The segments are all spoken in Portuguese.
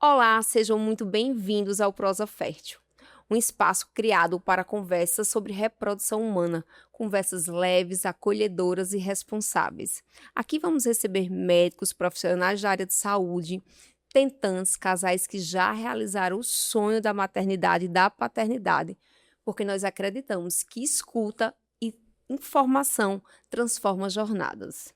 Olá, sejam muito bem-vindos ao Prosa Fértil, um espaço criado para conversas sobre reprodução humana, conversas leves, acolhedoras e responsáveis. Aqui vamos receber médicos, profissionais da área de saúde, tentantes, casais que já realizaram o sonho da maternidade e da paternidade, porque nós acreditamos que escuta e informação transforma jornadas.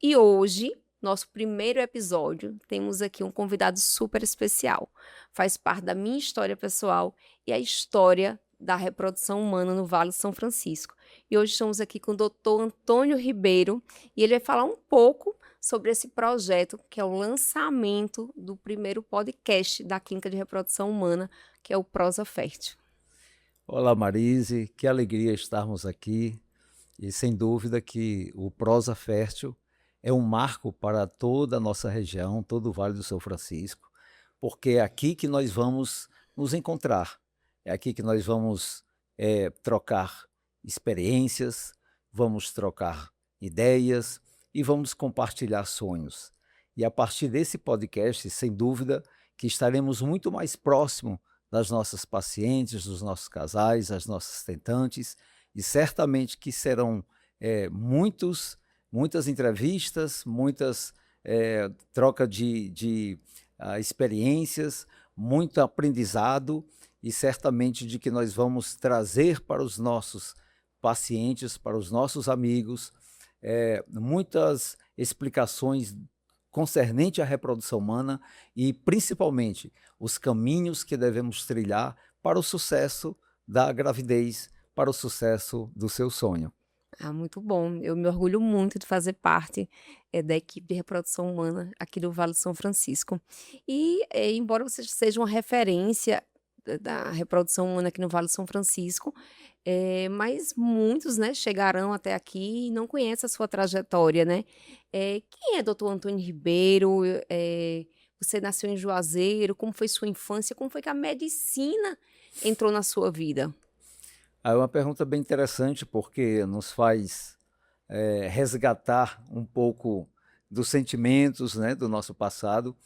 E hoje, nosso primeiro episódio, temos aqui um convidado super especial. Faz parte da minha história pessoal e a história da reprodução humana no Vale de São Francisco. E hoje estamos aqui com o Dr. Antônio Ribeiro e ele vai falar um pouco sobre esse projeto, que é o lançamento do primeiro podcast da Clínica de Reprodução Humana, que é o Prosa Fértil. Olá, Marise, que alegria estarmos aqui e sem dúvida que o Prosa Fértil é um marco para toda a nossa região, todo o Vale do São Francisco, porque é aqui que nós vamos nos encontrar, é aqui que nós vamos trocar experiências, vamos trocar ideias e vamos compartilhar sonhos. E a partir desse podcast, sem dúvida, que estaremos muito mais próximo das nossas pacientes, dos nossos casais, das nossas tentantes, e certamente que serão muitas entrevistas, muitas troca de experiências, muito aprendizado, e certamente de que nós vamos trazer para os nossos pacientes, para os nossos amigos, muitas explicações concernente à reprodução humana e, principalmente, os caminhos que devemos trilhar para o sucesso da gravidez, para o sucesso do seu sonho. Ah, muito bom. Eu me orgulho muito de fazer parte, da equipe de reprodução humana aqui do Vale do São Francisco. E, embora você seja uma referência da reprodução humana aqui no Vale do São Francisco, mas muitos, né, chegarão até aqui e não conhecem a sua trajetória, né. Quem é doutor Antônio Ribeiro? Você nasceu em Juazeiro, como foi sua infância? Como foi que a medicina entrou na sua vida? É uma pergunta bem interessante porque nos faz resgatar um pouco dos sentimentos, né, do nosso passado,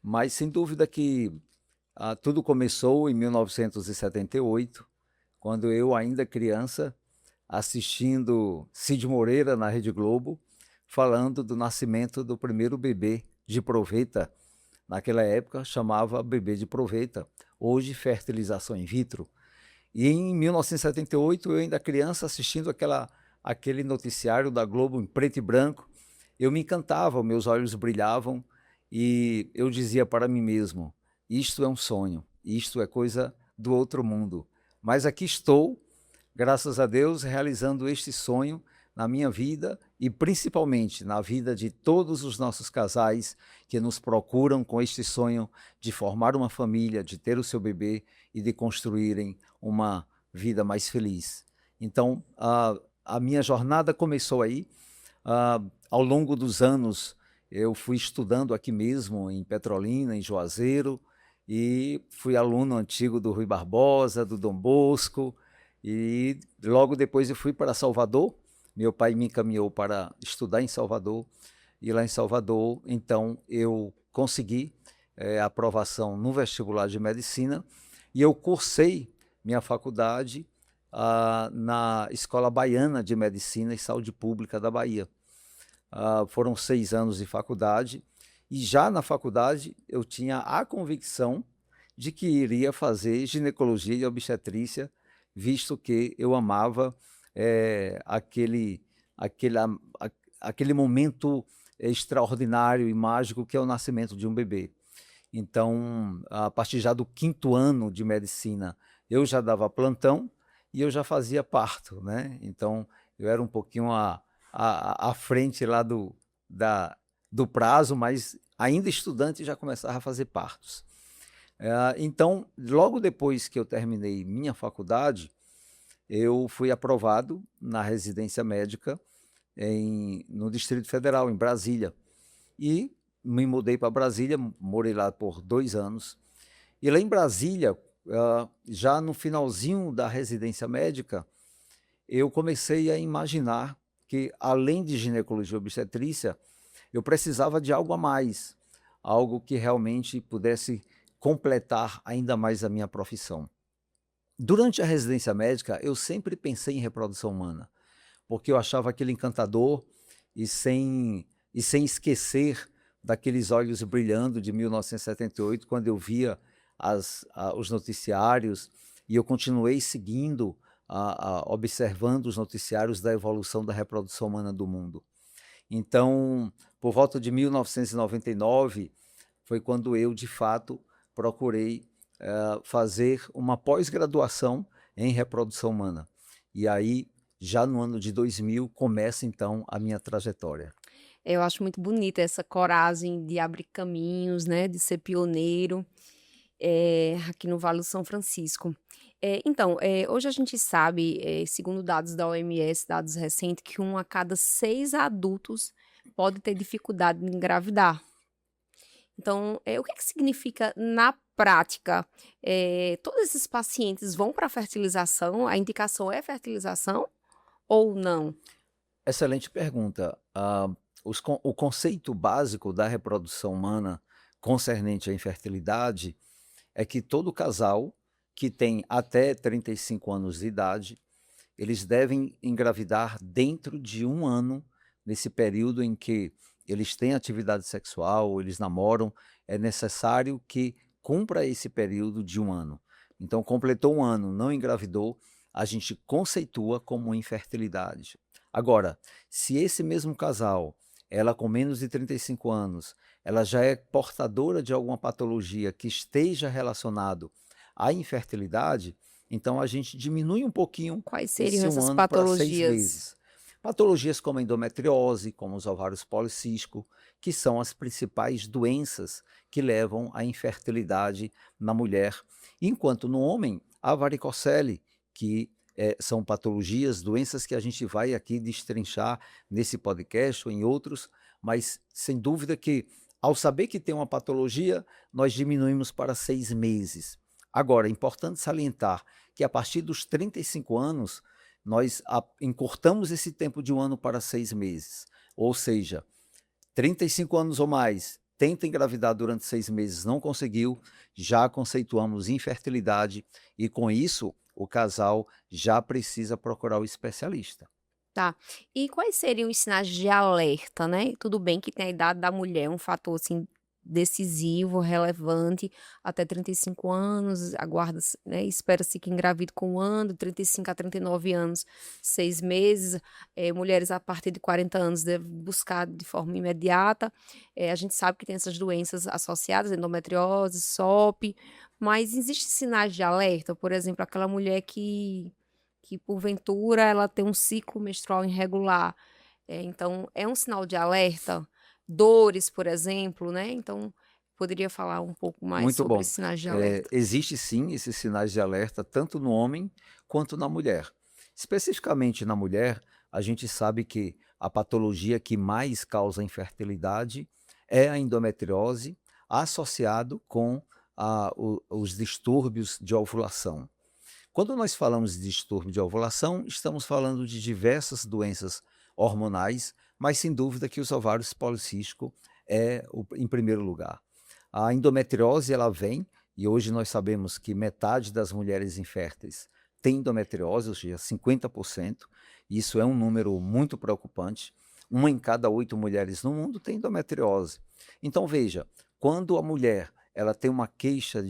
mas sem dúvida que tudo começou em 1978, quando eu, ainda criança, assistindo Cid Moreira na Rede Globo, falando do nascimento do primeiro bebê de proveta. Naquela época chamava bebê de proveta, hoje fertilização in vitro. E em 1978, eu ainda criança, assistindo aquele noticiário da Globo em preto e branco, eu me encantava, meus olhos brilhavam e eu dizia para mim mesmo, isto é um sonho, isto é coisa do outro mundo. Mas aqui estou, graças a Deus, realizando este sonho na minha vida e principalmente na vida de todos os nossos casais que nos procuram com este sonho de formar uma família, de ter o seu bebê e de construírem uma vida mais feliz. Então, a minha jornada começou aí. Ao longo dos anos, eu fui estudando aqui mesmo, em Petrolina, em Juazeiro, e fui aluno antigo do Rui Barbosa, do Dom Bosco, e logo depois eu fui para Salvador. Meu pai me encaminhou para estudar em Salvador, e lá em Salvador, então, eu consegui a aprovação no vestibular de medicina, e eu cursei minha faculdade na Escola Baiana de Medicina e Saúde Pública da Bahia. Foram 6 anos de faculdade, e já na faculdade eu tinha a convicção de que iria fazer ginecologia e obstetrícia, visto que eu amava aquele momento extraordinário e mágico que é o nascimento de um bebê. Então, a partir já do 5º ano de medicina, eu já dava plantão e eu já fazia parto, né? Então, eu era um pouquinho à frente lá do prazo, mas ainda estudante já começava a fazer partos. Então, logo depois que eu terminei minha faculdade, eu fui aprovado na residência médica no Distrito Federal, em Brasília. E me mudei para Brasília, morei lá por 2 anos. E lá em Brasília, já no finalzinho da residência médica, eu comecei a imaginar que, além de ginecologia e obstetrícia, eu precisava de algo a mais, algo que realmente pudesse completar ainda mais a minha profissão. Durante a residência médica, eu sempre pensei em reprodução humana, porque eu achava aquele encantador e sem esquecer daqueles olhos brilhando de 1978, quando eu via os noticiários, e eu continuei seguindo, observando os noticiários da evolução da reprodução humana do mundo. Então, por volta de 1999, foi quando eu, de fato, procurei fazer uma pós-graduação em reprodução humana. E aí, já no ano de 2000, começa então a minha trajetória. Eu acho muito bonita essa coragem de abrir caminhos, né, de ser pioneiro, aqui no Vale do São Francisco. Então, hoje a gente sabe, segundo dados da OMS, dados recentes, que 1 a cada 6 adultos pode ter dificuldade em engravidar. Então, o que significa na prática? Todos esses pacientes vão para a fertilização? A indicação é fertilização ou não? Excelente pergunta. O conceito básico da reprodução humana concernente à infertilidade é que todo casal que tem até 35 anos de idade, eles devem engravidar dentro de 1 ano, nesse período em que eles têm atividade sexual, eles namoram, é necessário que cumpra esse período de 1 ano. Então, completou 1 ano, não engravidou, a gente conceitua como infertilidade. Agora, se esse mesmo casal, ela com menos de 35 anos, ela já é portadora de alguma patologia que esteja relacionado à infertilidade, então a gente diminui um pouquinho Quais seriam esse 1 essas ano para 6 patologias? meses. Patologias como a endometriose, como os ovários policísticos, que são as principais doenças que levam à infertilidade na mulher. Enquanto no homem, a varicocele, que são patologias, doenças que a gente vai aqui destrinchar nesse podcast ou em outros, mas sem dúvida que, ao saber que tem uma patologia, nós diminuímos para 6 meses. Agora, é importante salientar que a partir dos 35 anos, nós encurtamos esse tempo de 1 ano para 6 meses. Ou seja, 35 anos ou mais, tenta engravidar durante 6 meses, não conseguiu, já conceituamos infertilidade e com isso o casal já precisa procurar o especialista. Tá. E quais seriam os sinais de alerta, né? Tudo bem que tem a idade da mulher, um fator assim decisivo, relevante, até 35 anos, aguarda-se, né? Espera-se que engravide com 1 ano, 35 a 39 anos, 6 meses. Mulheres a partir de 40 anos devem buscar de forma imediata. A gente sabe que tem essas doenças associadas, endometriose, SOP, mas existem sinais de alerta, por exemplo, aquela mulher que porventura ela tem um ciclo menstrual irregular, então é um sinal de alerta, dores, por exemplo, né, então poderia falar um pouco mais Muito sobre bom. esses sinais de alerta? Existe sim esses sinais de alerta, tanto no homem quanto na mulher. Especificamente na mulher, a gente sabe que a patologia que mais causa infertilidade é a endometriose, associado com os distúrbios de ovulação. Quando nós falamos de distúrbio de ovulação, estamos falando de diversas doenças hormonais, mas sem dúvida que os ovários policísticos em primeiro lugar. A endometriose ela vem, e hoje nós sabemos que metade das mulheres inférteis tem endometriose, ou seja, 50%. Isso é um número muito preocupante. 1 em cada 8 mulheres no mundo tem endometriose. Então veja, quando a mulher ela tem uma queixa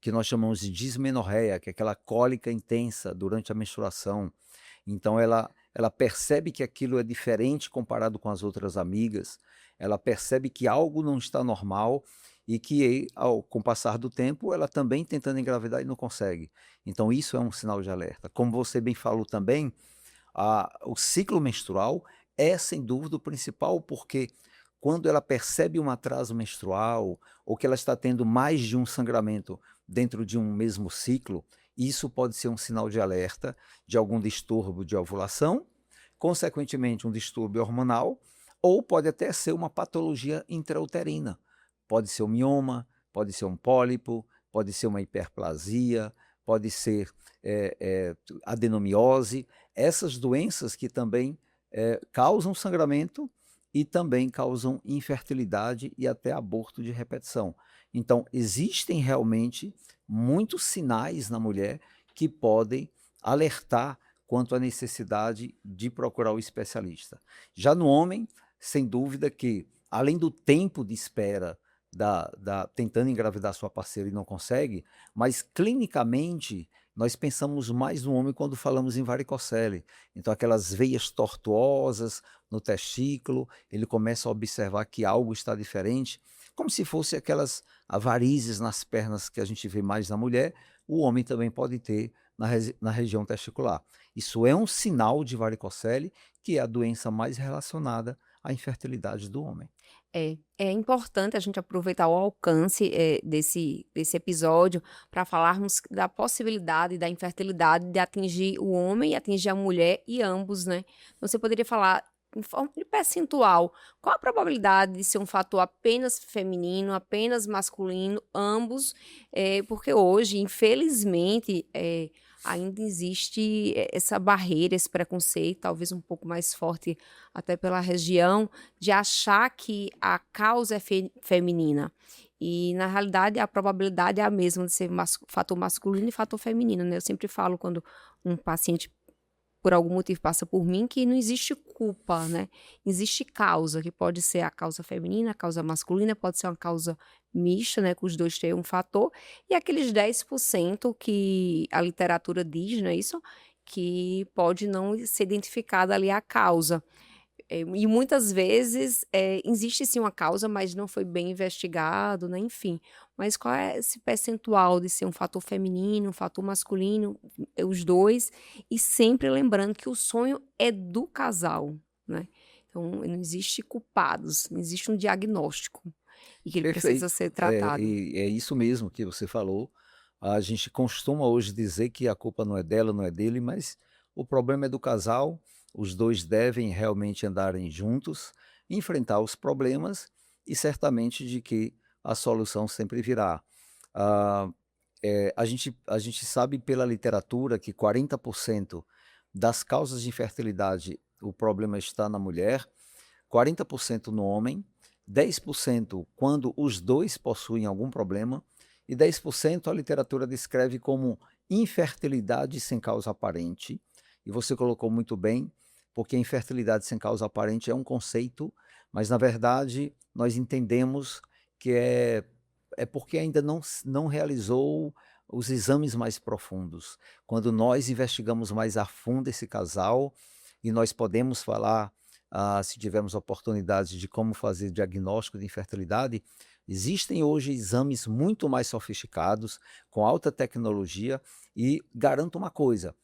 que nós chamamos de dismenorreia, que é aquela cólica intensa durante a menstruação, então ela percebe que aquilo é diferente comparado com as outras amigas, ela percebe que algo não está normal e que, com o passar do tempo, ela também tentando engravidar e não consegue. Então isso é um sinal de alerta. Como você bem falou também, o ciclo menstrual é sem dúvida o principal, porque quando ela percebe um atraso menstrual ou que ela está tendo mais de um sangramento dentro de um mesmo ciclo, isso pode ser um sinal de alerta de algum distúrbio de ovulação, consequentemente um distúrbio hormonal, ou pode até ser uma patologia intrauterina. Pode ser um mioma, pode ser um pólipo, pode ser uma hiperplasia, pode ser adenomiose, essas doenças que também causam sangramento e também causam infertilidade e até aborto de repetição. Então, existem realmente muitos sinais na mulher que podem alertar quanto à necessidade de procurar o especialista. Já no homem, sem dúvida que, além do tempo de espera tentando engravidar sua parceira e não consegue, mas clinicamente nós pensamos mais no homem quando falamos em varicocele. Então, aquelas veias tortuosas no testículo, ele começa a observar que algo está diferente, como se fosse aquelas varizes nas pernas que a gente vê mais na mulher, o homem também pode ter na região testicular. Isso é um sinal de varicocele, que é a doença mais relacionada à infertilidade do homem. É importante a gente aproveitar o alcance desse episódio para falarmos da possibilidade da infertilidade de atingir o homem e atingir a mulher e ambos, né? Então, você poderia falar em forma de percentual, qual a probabilidade de ser um fator apenas feminino, apenas masculino, ambos, porque hoje, infelizmente, ainda existe essa barreira, esse preconceito, talvez um pouco mais forte até pela região, de achar que a causa é feminina. E, na realidade, a probabilidade é a mesma de ser fator masculino e fator feminino, né? Eu sempre falo quando um paciente, por algum motivo, passa por mim, que não existe culpa, né? Existe causa, que pode ser a causa feminina, a causa masculina, pode ser uma causa mista, né? Que os dois têm um fator. E aqueles 10% que a literatura diz, não é isso? Que pode não ser identificada ali a causa. E muitas vezes existe sim uma causa, mas não foi bem investigado, né? Enfim. Mas qual é esse percentual de ser um fator feminino, um fator masculino, os dois, e sempre lembrando que o sonho é do casal, né? Então, não existe culpados, não existe um diagnóstico, e que ele precisa Perfeito. ser É, tratado. e é isso mesmo que você falou. A gente costuma hoje dizer que a culpa não é dela, não é dele, mas o problema é do casal. Os dois devem realmente andarem juntos, enfrentar os problemas e certamente de que a solução sempre virá. Ah, a gente sabe pela literatura que 40% das causas de infertilidade, o problema está na mulher, 40% no homem, 10% quando os dois possuem algum problema e 10% a literatura descreve como infertilidade sem causa aparente. E você colocou muito bem, porque a infertilidade sem causa aparente é um conceito, mas na verdade nós entendemos que é porque ainda não realizou os exames mais profundos. Quando nós investigamos mais a fundo esse casal, e nós podemos falar, se tivermos oportunidade, de como fazer diagnóstico de infertilidade, existem hoje exames muito mais sofisticados, com alta tecnologia, e garanto uma coisa,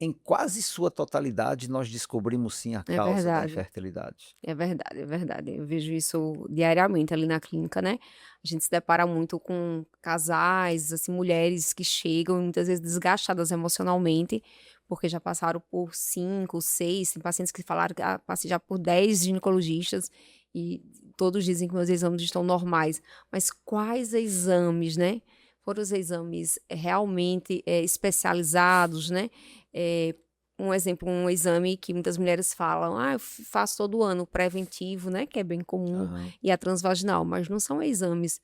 em quase sua totalidade nós descobrimos sim a É causa da verdade. infertilidade. É verdade, é verdade. Eu vejo isso diariamente ali na clínica, né. A gente se depara muito com casais, assim, mulheres que chegam muitas vezes desgastadas emocionalmente, porque já passaram por 5, 6, tem pacientes que falaram que passei já por 10 ginecologistas e todos dizem que meus exames estão normais. Mas quais exames, né? Foram os exames realmente especializados, né? Eh, um exemplo, um exame que muitas mulheres falam: "Ah, eu faço todo ano o preventivo", né, que é bem comum, Aham. e a transvaginal, mas não são exames,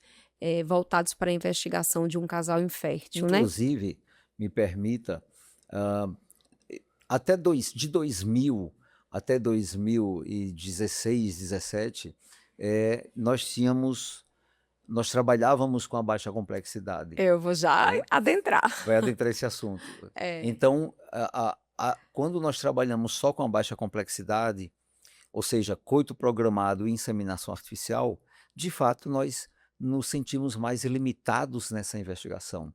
voltados para a investigação de um casal infértil, né. Inclusive, me permita, ah, até de 2000 até 2016, 17, nós trabalhávamos com a baixa complexidade, Eu vou já né? adentrar. Vai adentrar esse assunto. É, Então, quando nós trabalhamos só com a baixa complexidade, ou seja, coito programado e inseminação artificial, de fato nós nos sentimos mais limitados nessa investigação.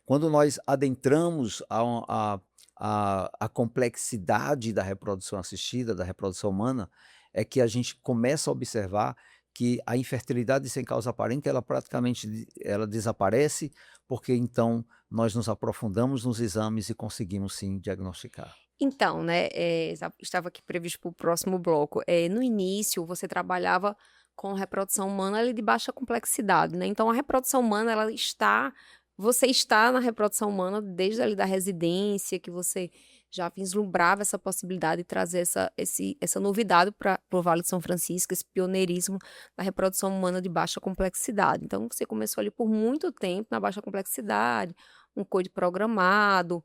Quando nós adentramos a complexidade da reprodução assistida, da reprodução humana, é que a gente começa a observar que a infertilidade sem causa aparente, ela praticamente ela desaparece, porque então nós nos aprofundamos nos exames e conseguimos sim diagnosticar. então, né, estava aqui previsto para o próximo bloco. No início você trabalhava com reprodução humana ali de baixa complexidade, né, então a reprodução humana você está na reprodução humana desde ali da residência, que você já vislumbrava essa possibilidade de trazer essa novidade para o Vale de São Francisco, esse pioneirismo da reprodução humana de baixa complexidade. Então, você começou ali por muito tempo na baixa complexidade, um coito programado,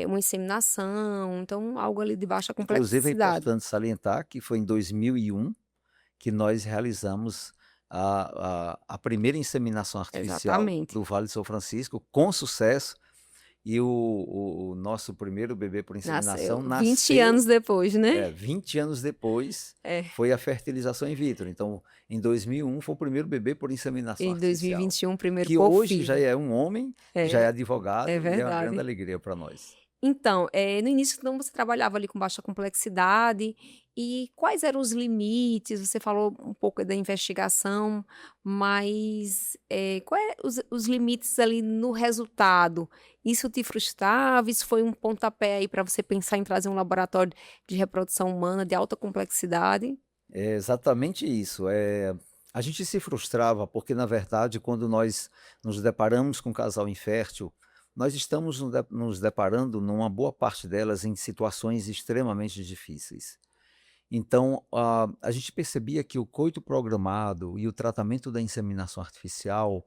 uma inseminação, então algo ali de baixa Inclusive, é complexidade. importante salientar que foi em 2001 que nós realizamos a primeira inseminação artificial Exatamente. do Vale de São Francisco, com sucesso, e o nosso primeiro bebê por inseminação Nasceu 20 anos nasceu depois, né? 20 anos depois, É. foi a fertilização in vitro. Então, em 2001 foi o primeiro bebê por inseminação Em artificial, 2021, primeiro que por hoje filho. já é um homem, já é advogado, É e é uma verdade. grande alegria para nós. Então, no início, então, você trabalhava ali com baixa complexidade, e quais eram os limites? Você falou um pouco da investigação, mas quais os limites ali no resultado? Isso te frustrava? Isso foi um pontapé aí para você pensar em trazer um laboratório de reprodução humana de alta complexidade? É exatamente isso. A gente se frustrava porque, na verdade, quando nós nos deparamos com um casal infértil, nós estamos nos deparando, numa boa parte delas, em situações extremamente difíceis. Então, a gente percebia que o coito programado e o tratamento da inseminação artificial,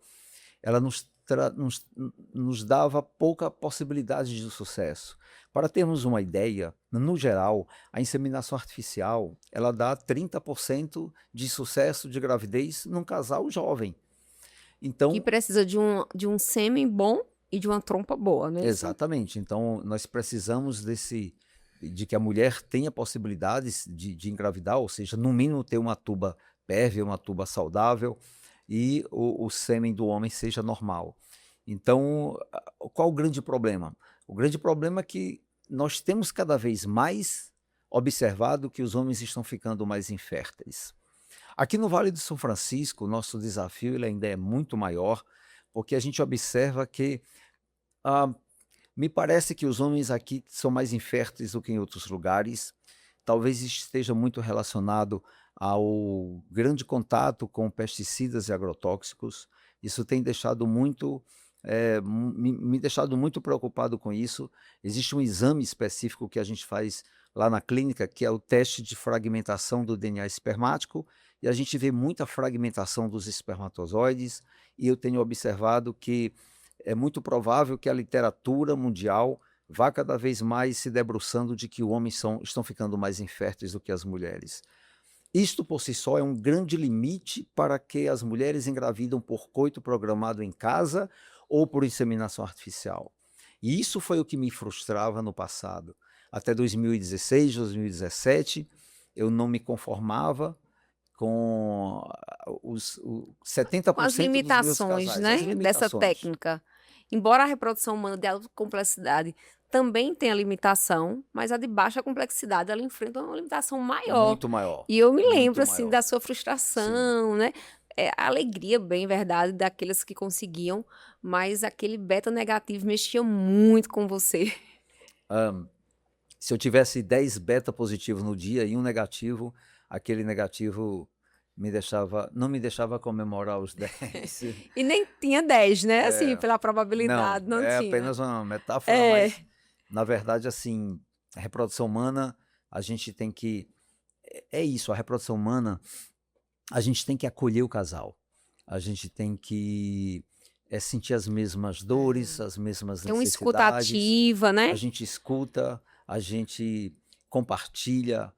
ela nos dava pouca possibilidade de sucesso. Para termos uma ideia, no geral, a inseminação artificial, ela dá 30% de sucesso de gravidez num casal jovem. Que Então, precisa de um sêmen bom e de uma trompa boa, não é isso? exatamente. Então, nós precisamos de que a mulher tenha possibilidades de engravidar, ou seja, no mínimo ter uma tuba pérvia, uma tuba saudável, e o sêmen do homem seja normal. Então, qual o grande problema? O grande problema é que nós temos cada vez mais observado que os homens estão ficando mais inférteis. Aqui no Vale do São Francisco, o nosso desafio ele ainda é muito maior, porque a gente observa que me parece que os homens aqui são mais inférteis do que em outros lugares. Talvez esteja muito relacionado ao grande contato com pesticidas e agrotóxicos. Isso tem deixado me deixado muito preocupado com isso. Existe um exame específico que a gente faz lá na clínica, que é o teste de fragmentação do DNA espermático, e a gente vê muita fragmentação dos espermatozoides, e eu tenho observado que é muito provável que a literatura mundial vá cada vez mais se debruçando de que os homens estão ficando mais inférteis do que as mulheres. Isto por si só é um grande limite para que as mulheres engravidam por coito programado em casa ou por inseminação artificial. E isso foi o que me frustrava no passado. Até 2016, 2017, eu não me conformava com os 70% Com as dos meus limitações, casais, né, as dessa limitações. técnica. Embora a reprodução humana de alta complexidade também tenha limitação, mas a de baixa complexidade, ela enfrenta uma limitação maior. Muito maior. E eu me Muito lembro, assim, maior. da sua frustração, né? A alegria, bem verdade, daqueles que conseguiam, mas aquele beta negativo mexia muito com você. Se eu tivesse 10 beta positivos no dia e um negativo, aquele negativo não me deixava comemorar os 10. E nem tinha 10, né? Assim, pela Não, probabilidade, não é tinha. apenas uma metáfora, mas na verdade, assim, a reprodução humana, a gente tem que. É isso, a reprodução humana, a gente tem que acolher o casal. A gente tem que sentir as mesmas dores, as mesmas Tem uma escuta necessidades. ativa, né? A gente escuta, a gente compartilha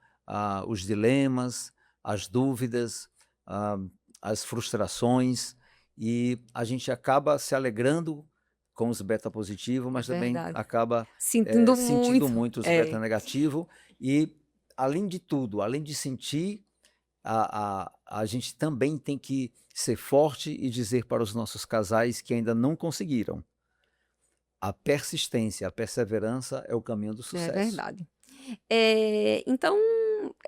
os dilemas, as dúvidas, as frustrações, e a gente acaba se alegrando com os beta positivos, mas também Verdade. acaba Sentindo sentindo muito. muito os beta negativos. E, além de tudo, além de sentir, a gente também tem que ser forte e dizer para os nossos casais que ainda não conseguiram. A persistência, a perseverança é o caminho do sucesso. É verdade. Então,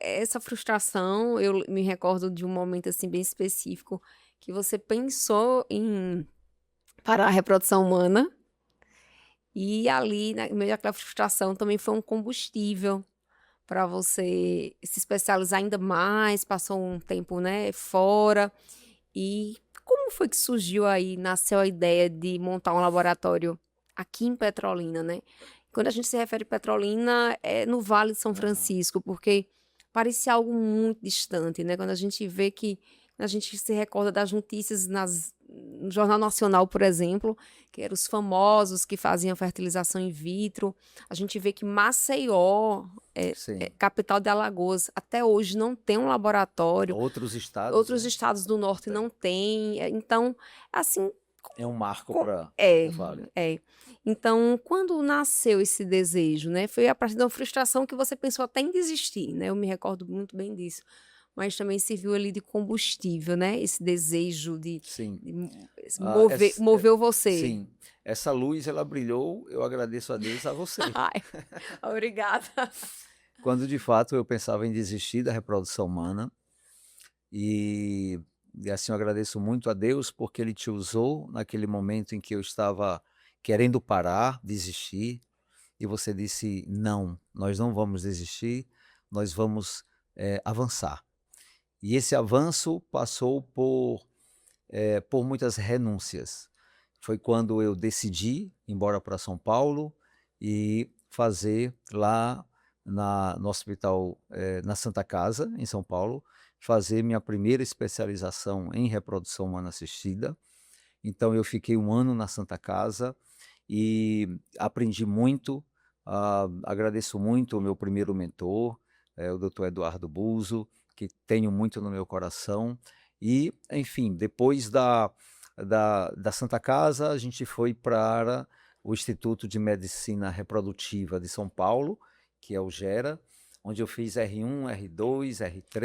essa frustração, eu me recordo de um momento assim bem específico que você pensou em parar a reprodução humana, e ali, no meio daquela frustração, também foi um combustível para você se especializar ainda mais, passou um tempo, né, fora. E como foi que surgiu aí, nasceu a ideia de montar um laboratório aqui em Petrolina, né? Quando a gente se refere a Petrolina, é no Vale de São Francisco, porque parecia algo muito distante, né? Quando a gente vê que a gente se recorda das notícias no Jornal Nacional, por exemplo, que eram os famosos que faziam fertilização in vitro. A gente vê que Maceió, Sim. capital de Alagoas, até hoje não tem um laboratório. Outros estados, Outros né? estados do norte não têm. Então, assim, É um marco co- para é, o Vale. é. Então, quando nasceu esse desejo, né? Foi a partir da frustração que você pensou até em desistir, né? Eu me recordo muito bem disso. Mas também serviu ali de combustível, né? Esse desejo Sim. de moveu você. Sim. Essa luz, ela brilhou, eu agradeço a Deus, a você. Ai, obrigada. Quando de fato eu pensava em desistir da reprodução humana, e, e assim eu agradeço muito a Deus porque Ele te usou naquele momento em que eu estava querendo parar, desistir, e você disse: não, nós não vamos desistir, nós vamos avançar. E esse avanço passou por muitas renúncias. Foi quando eu decidi ir embora para São Paulo e fazer lá no hospital, na Santa Casa, em São Paulo, fazer minha primeira especialização em reprodução humana assistida. Então eu fiquei um ano na Santa Casa e aprendi muito. Agradeço muito o meu primeiro mentor, o Dr. Eduardo Buzo, que tenho muito no meu coração. E, enfim, depois da Santa Casa, a gente foi para o Instituto de Medicina Reprodutiva de São Paulo, que é o GERA, onde eu fiz R1, R2,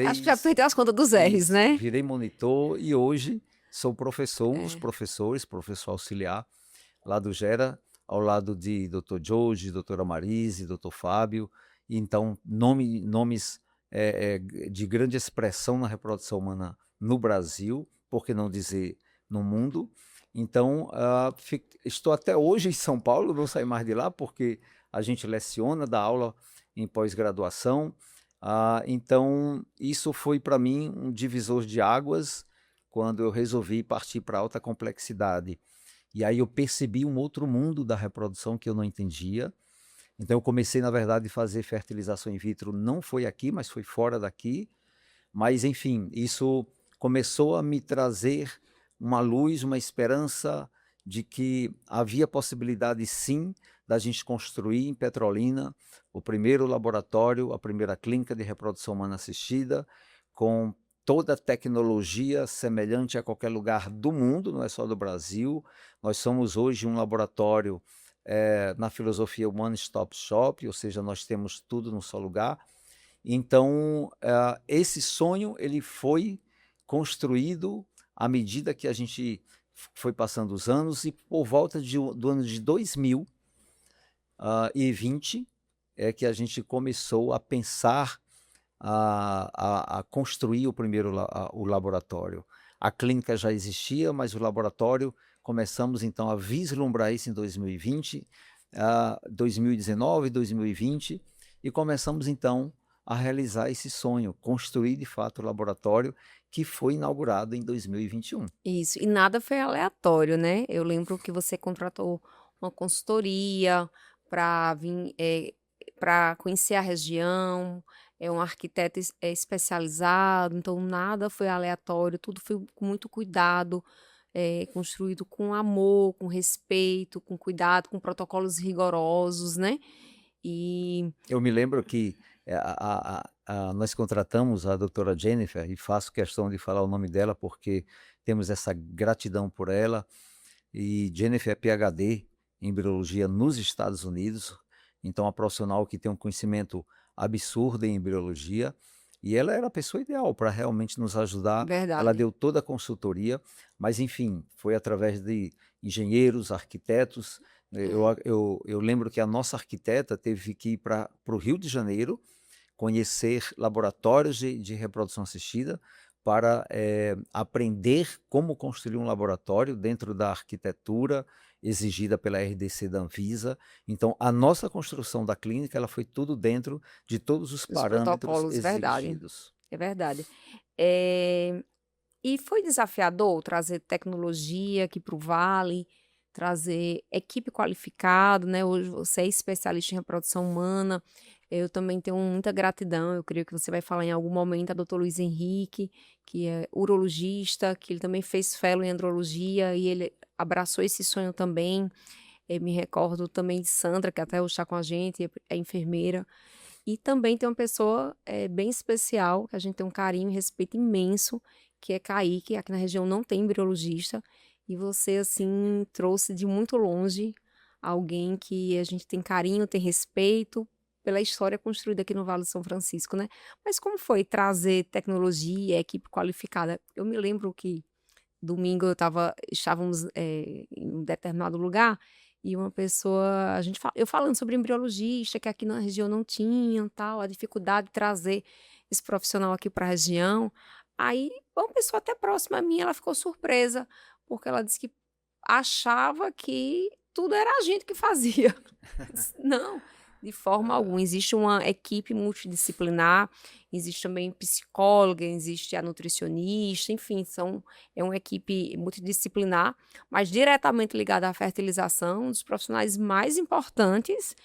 Acho que já R3. perdeu as contas dos R's, Isso, né? virei monitor e hoje sou professor, É. professor auxiliar lá do GERA, ao lado de Dr. Jorge, doutora Marise, Dr. Fábio, e então nomes de grande expressão na reprodução humana no Brasil, por que não dizer no mundo. Então, estou até hoje em São Paulo, não saí mais de lá, porque a gente leciona, dá aula em pós-graduação. Então, isso foi para mim um divisor de águas quando eu resolvi partir para alta complexidade. E aí eu percebi um outro mundo da reprodução que eu não entendia. Então eu comecei, na verdade, a fazer fertilização in vitro, não foi aqui, mas foi fora daqui. Mas, enfim, isso começou a me trazer uma luz, uma esperança de que havia possibilidade, sim, da gente construir em Petrolina o primeiro laboratório, a primeira clínica de reprodução humana assistida, com toda a tecnologia semelhante a qualquer lugar do mundo, não é só do Brasil. Nós somos hoje um laboratório na filosofia One Stop Shop, ou seja, nós temos tudo num só lugar. Então, esse sonho ele foi construído à medida que a gente foi passando os anos, e por volta do ano de 2020 é que a gente começou a pensar, a construir o primeiro o laboratório. A clínica já existia, mas o laboratório começamos então a vislumbrar isso em 2020, 2019, 2020, e começamos então a realizar esse sonho, construir de fato o laboratório que foi inaugurado em 2021. Isso, e nada foi aleatório, né? Eu lembro que você contratou uma consultoria para vir, para conhecer a região, é um arquiteto especializado, então nada foi aleatório, tudo foi com muito cuidado, construído com amor, com respeito, com cuidado, com protocolos rigorosos, né? E Eu me lembro que nós contratamos a doutora Jennifer, e faço questão de falar o nome dela porque temos essa gratidão por ela. E Jennifer é PhD em embriologia nos Estados Unidos, então uma profissional que tem um conhecimento absurdo em embriologia, e ela era a pessoa ideal para realmente nos ajudar. Ela verdade. deu toda a consultoria, mas enfim, foi através de engenheiros, arquitetos. Eu lembro que a nossa arquiteta teve que ir para o Rio de Janeiro conhecer laboratórios de reprodução assistida para aprender como construir um laboratório dentro da arquitetura exigida pela RDC da Anvisa. Então, a nossa construção da clínica ela foi tudo dentro de todos os Os parâmetros protocolos, verdade, exigidos. é verdade. E foi desafiador trazer tecnologia aqui para o Vale, trazer equipe qualificada, né? Hoje você é especialista em reprodução humana. Eu também tenho muita gratidão, eu creio que você vai falar em algum momento, a doutor Luiz Henrique, que é urologista, que ele também fez fellow em andrologia e ele abraçou esse sonho também. Eu me recordo também de Sandra, que até hoje está com a gente, é enfermeira. E também tem uma pessoa bem especial, que a gente tem um carinho e respeito imenso, que é Kaique. Aqui na região não tem embriologista. E você, assim, trouxe de muito longe alguém que a gente tem carinho, tem respeito pela história construída aqui no Vale do São Francisco, né? Mas como foi trazer tecnologia, equipe qualificada? Eu me lembro que domingo estávamos em um determinado lugar e uma pessoa, eu falando sobre embriologista, que aqui na região não tinham, tal, a dificuldade de trazer esse profissional aqui para a região. Aí, uma pessoa até próxima a mim, ela ficou surpresa, porque ela disse que achava que tudo era a gente que fazia. Não, de forma alguma. Existe uma equipe multidisciplinar, existe também psicóloga, existe a nutricionista, enfim, é uma equipe multidisciplinar, mas diretamente ligada à fertilização, um dos profissionais mais importantes,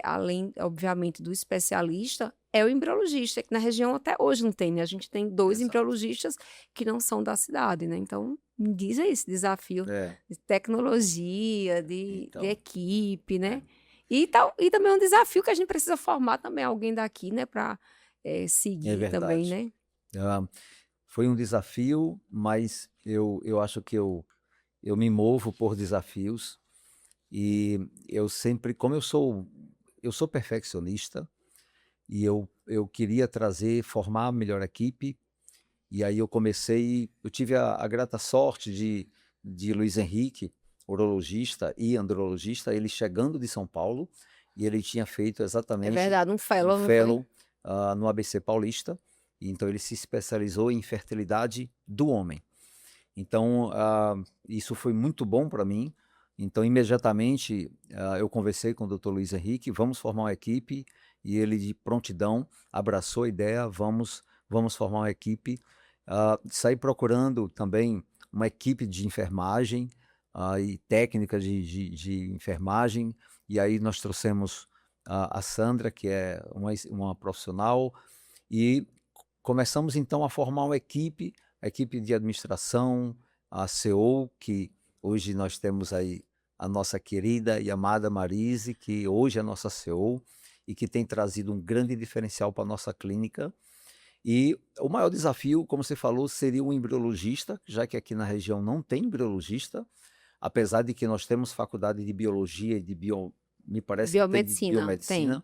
além, obviamente, do especialista, é o embriologista, que na região até hoje não tem, né? A gente tem 2 Exato. embriologistas que não são da cidade, né? Então, me diz aí esse desafio de tecnologia, de Então, equipe, é, né? E também é um desafio que a gente precisa formar também alguém daqui, né, para é seguir também, verdade. né? Ah, foi um desafio, mas eu acho que eu me movo por desafios e eu sempre, como eu sou perfeccionista e eu queria formar a melhor equipe. E aí eu tive a grata sorte de Luiz Henrique, urologista e andrologista, ele chegando de São Paulo, e ele tinha feito É exatamente verdade, um um fellow, não foi? fellow no ABC Paulista, e então ele se especializou em fertilidade do homem. Então, isso foi muito bom para mim. Então, imediatamente, eu conversei com o Dr. Luiz Henrique, vamos formar uma equipe, e ele de prontidão abraçou a ideia, vamos formar uma equipe. Saí procurando também uma equipe de enfermagem e técnica de enfermagem, e aí nós trouxemos a Sandra, que é uma profissional, e começamos então a formar uma equipe, a equipe de administração, a CEO, que hoje nós temos aí a nossa querida e amada Marise, que hoje é a nossa CEO e que tem trazido um grande diferencial para a nossa clínica. E o maior desafio, como você falou, seria o embriologista, já que aqui na região não tem embriologista, apesar de que nós temos faculdade de biologia e me parece que tem de Biomedicina, tem. biomedicina,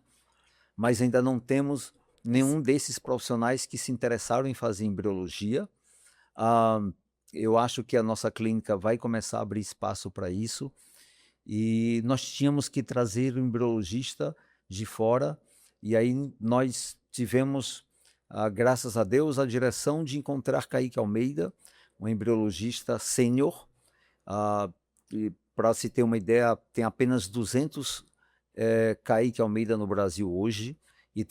mas ainda não temos nenhum desses profissionais que se interessaram em fazer embriologia. Ah, eu acho que a nossa clínica vai começar a abrir espaço para isso, e nós tínhamos que trazer o embriologista de fora, e aí nós tivemos, graças a Deus, a direção de encontrar Kaique Almeida, um embriologista sênior. Para se ter uma ideia, tem apenas 200 Kaique Almeida no Brasil hoje, e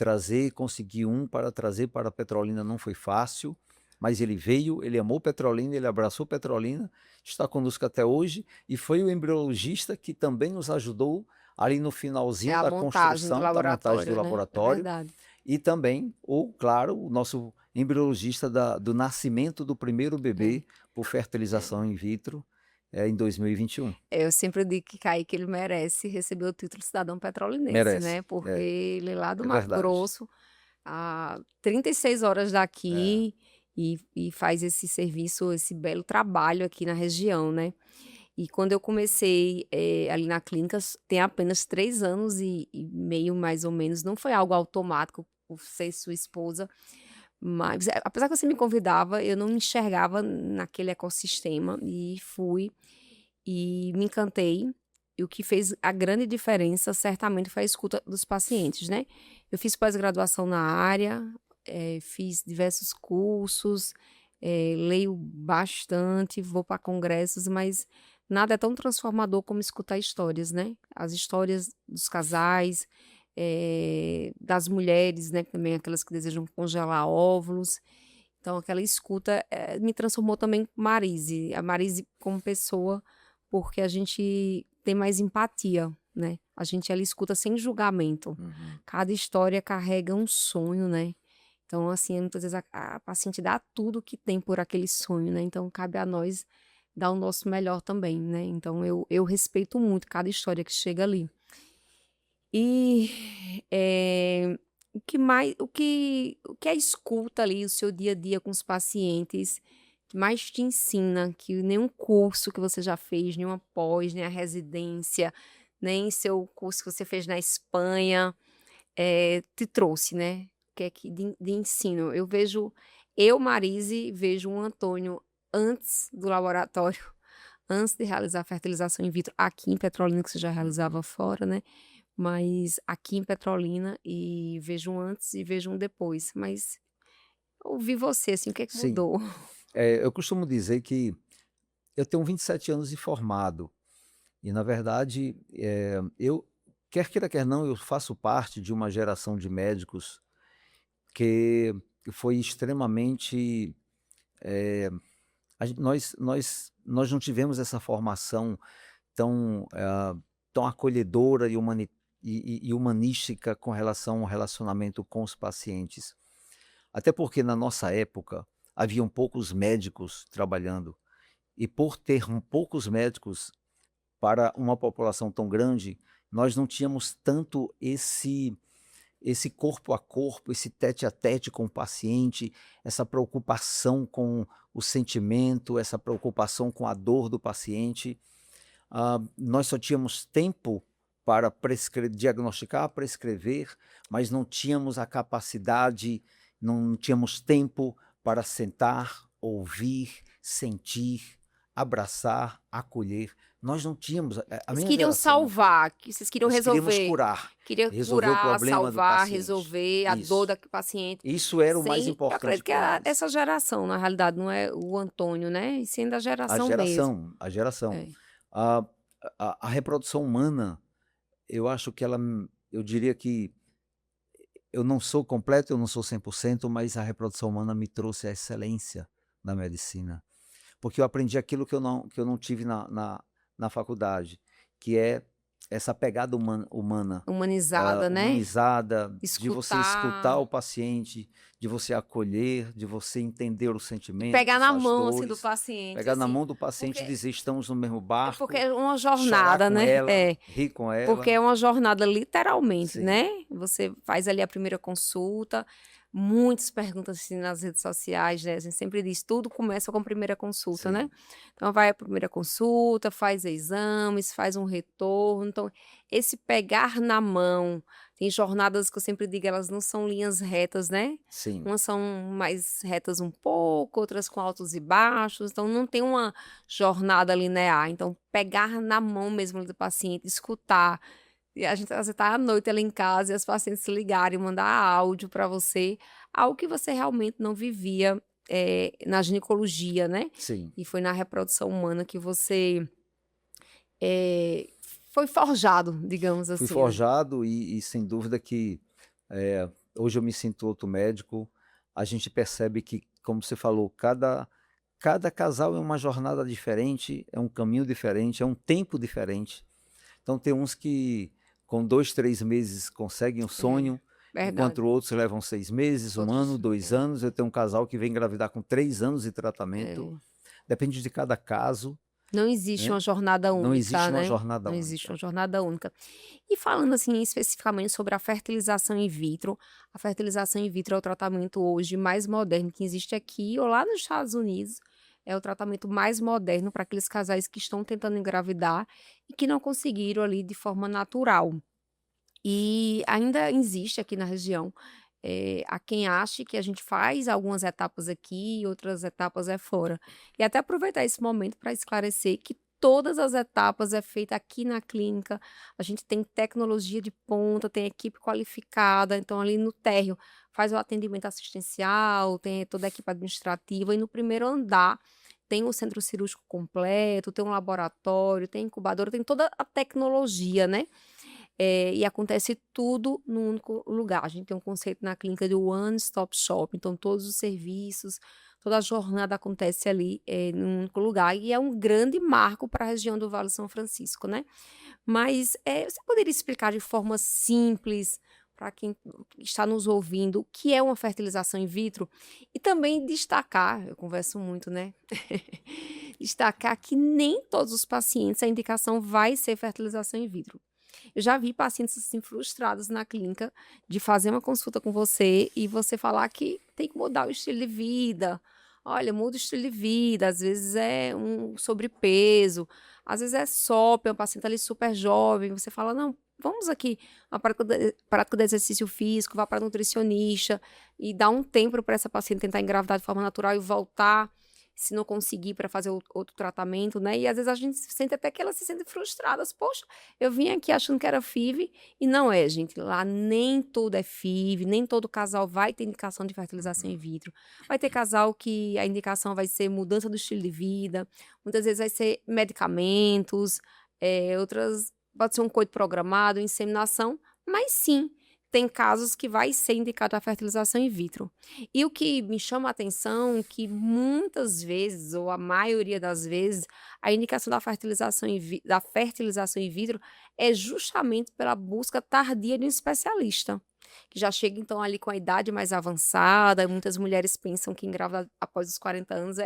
conseguir para trazer para Petrolina não foi fácil, mas ele veio, ele amou Petrolina, ele abraçou Petrolina, está conosco até hoje, e foi o embriologista que também nos ajudou ali no É finalzinho a da montagem do construção, da montagem do laboratório, né? É laboratório, verdade. e também, claro, o nosso embriologista do nascimento do primeiro bebê por fertilização in vitro em 2021. Eu sempre digo que Kaique, ele merece receber o título de cidadão petrolinense, Merece, né? Porque ele é lá do é Mato verdade. Grosso, a 36 horas É, daqui, e faz esse serviço, esse belo trabalho aqui na região, né? E quando eu comecei ali na clínica, tem apenas 3 anos e meio, mais ou menos, não foi algo automático por ser sua esposa, mas apesar que você me convidava, eu não me enxergava naquele ecossistema, e fui. E me encantei, e o que fez a grande diferença certamente foi a escuta dos pacientes, né. Eu fiz pós-graduação na área, fiz diversos cursos, leio bastante, vou para congressos, mas nada é tão transformador como escutar histórias, né. As histórias dos casais, das mulheres, né, também aquelas que desejam congelar óvulos. Então aquela escuta, me transformou também em Marise, a Marise como pessoa, porque a gente tem mais empatia, né? A gente ela escuta sem julgamento. Uhum. Cada história carrega um sonho, né? Então, assim, muitas vezes a paciente dá tudo que tem por aquele sonho, né? Então, cabe a nós dar o nosso melhor também, né? Então, eu respeito muito cada história que chega ali. E o que a escuta ali, o seu dia a dia com os pacientes, que mais te ensina, que nenhum curso que você já fez, nenhuma pós, nem a residência, nem seu curso que você fez na Espanha, te trouxe, né? Que é que de ensino. Marise, vejo um Antônio antes do laboratório, antes de realizar a fertilização in vitro aqui em Petrolina, que você já realizava fora, né? Mas aqui em Petrolina, e vejo um antes e vejo um depois. Mas ouvir você, assim, o que é que Sim, mudou? eu costumo dizer que eu tenho 27 anos de formado e, na verdade, eu, quer queira, quer não, eu faço parte de uma geração de médicos que foi extremamente. Nós não tivemos essa formação tão acolhedora e humanística com relação ao relacionamento com os pacientes. Até porque na nossa época haviam poucos médicos trabalhando. E por ter poucos médicos para uma população tão grande, nós não tínhamos tanto esse corpo a corpo, esse tete a tete com o paciente, essa preocupação com o sentimento, essa preocupação com a dor do paciente. Nós só tínhamos tempo para diagnosticar, prescrever, mas não tínhamos a capacidade, não tínhamos tempo para sentar, ouvir, sentir, abraçar, acolher. Nós não tínhamos. A Vocês minha queriam geração não teve. salvar, que vocês queriam Nós queríamos resolver. curar, Queria resolver o curar, problema do salvar, paciente. resolver a dor Isso. do paciente. Isso era o mais Eu importante acredito que para nós. essa geração, na realidade, não é o Antônio, né? E sim da A geração mesmo. geração, a geração. É. A, a reprodução humana, eu acho que eu diria que eu não sou completo, eu não sou 100%, mas a reprodução humana me trouxe a excelência da medicina. Porque eu aprendi aquilo que eu não tive na faculdade, que é essa pegada humana, Humanizada, né? humanizada, de você escutar Escutar. o paciente, de você acolher, de você entender os E pegar sentimentos, na as mão, assim, do dores, paciente, pegar na assim. mão do paciente e Porque, dizer estamos no mesmo porque barco, é uma chorar jornada, com né? ela, rir com Porque é ela. uma jornada literalmente, Sim, né? Você faz ali a primeira consulta, muitas perguntas assim nas redes sociais, né? A gente sempre diz, tudo começa com a primeira consulta, né? sim, Então vai a primeira consulta, faz exames, faz um retorno. Então, esse pegar na mão, tem jornadas que eu sempre digo, elas não são linhas retas, né? sim, Umas são mais retas um pouco, outras com altos e baixos, então não tem uma jornada linear. Então, pegar na mão mesmo do paciente, escutar. E a gente às vezes tá à noite ali em casa e as pacientes se ligarem, mandar áudio para você, algo que você realmente não vivia na ginecologia, né? sim. E foi na reprodução humana que você eh, foi forjado, digamos Fui assim, né? forjado e sem dúvida que hoje eu me sinto outro médico. A gente percebe que, como você falou, cada casal é uma jornada diferente, é um caminho diferente, é um tempo diferente. Então tem uns que com 2, 3 meses conseguem o É, sonho, verdade. enquanto outros levam 6 meses, um ano, Outros, 2 anos. Eu tenho um casal que vem engravidar com 3 anos de tratamento. é. Depende de cada caso, Não existe uma né? jornada Não única, existe uma né? jornada Não existe única. uma jornada única. E falando assim especificamente sobre a fertilização in vitro, a fertilização in vitro é o tratamento hoje mais moderno que existe aqui ou lá nos Estados Unidos. É o tratamento mais moderno para aqueles casais que estão tentando engravidar e que não conseguiram ali de forma natural. E ainda existe aqui na região, há quem ache que a gente faz algumas etapas aqui e outras etapas é fora. E até aproveitar esse momento para esclarecer que todas as etapas é feita aqui na clínica, a gente tem tecnologia de ponta, tem equipe qualificada, então ali no térreo faz o atendimento assistencial, tem toda a equipe administrativa e no primeiro andar tem o centro cirúrgico completo, tem um laboratório, tem incubadora, tem toda a tecnologia, né? E acontece tudo num único lugar. A gente tem um conceito na clínica de one stop shop, então todos os serviços, toda a jornada acontece ali, num único lugar e é um grande marco para a região do Vale do São Francisco, né. Mas, você poderia explicar de forma simples, para quem está nos ouvindo, o que é uma fertilização in vitro? E também destacar, eu converso muito, né, destacar que nem todos os pacientes a indicação vai ser fertilização in vitro. Eu já vi pacientes, assim, frustrados na clínica de fazer uma consulta com você e você falar que tem que mudar o estilo de vida. Olha, muda o estilo de vida, às vezes é um sobrepeso, às vezes é SOP, é um paciente ali super jovem, você fala: "Não, vamos aqui, uma prática de exercício físico, vá para nutricionista", e dá um tempo para essa paciente tentar engravidar de forma natural e voltar, se não conseguir, para fazer outro tratamento, né. E às vezes a gente sente até que elas se sentem frustradas: "Poxa, eu vim aqui achando que era FIV e não é, gente. Lá nem tudo é FIV, nem todo casal vai ter indicação de fertilização in Uhum. vitro. Vai ter casal que a indicação vai ser mudança do estilo de vida, muitas vezes vai ser medicamentos, outras pode ser um coito programado, inseminação, mas sim, tem casos que vai ser indicada a fertilização in vitro. E o que me chama a atenção que muitas vezes, ou a maioria das vezes, a indicação da fertilização in vitro é justamente pela busca tardia de um especialista, que já chega então ali com a idade mais avançada, muitas mulheres pensam que engravidar após os 40 anos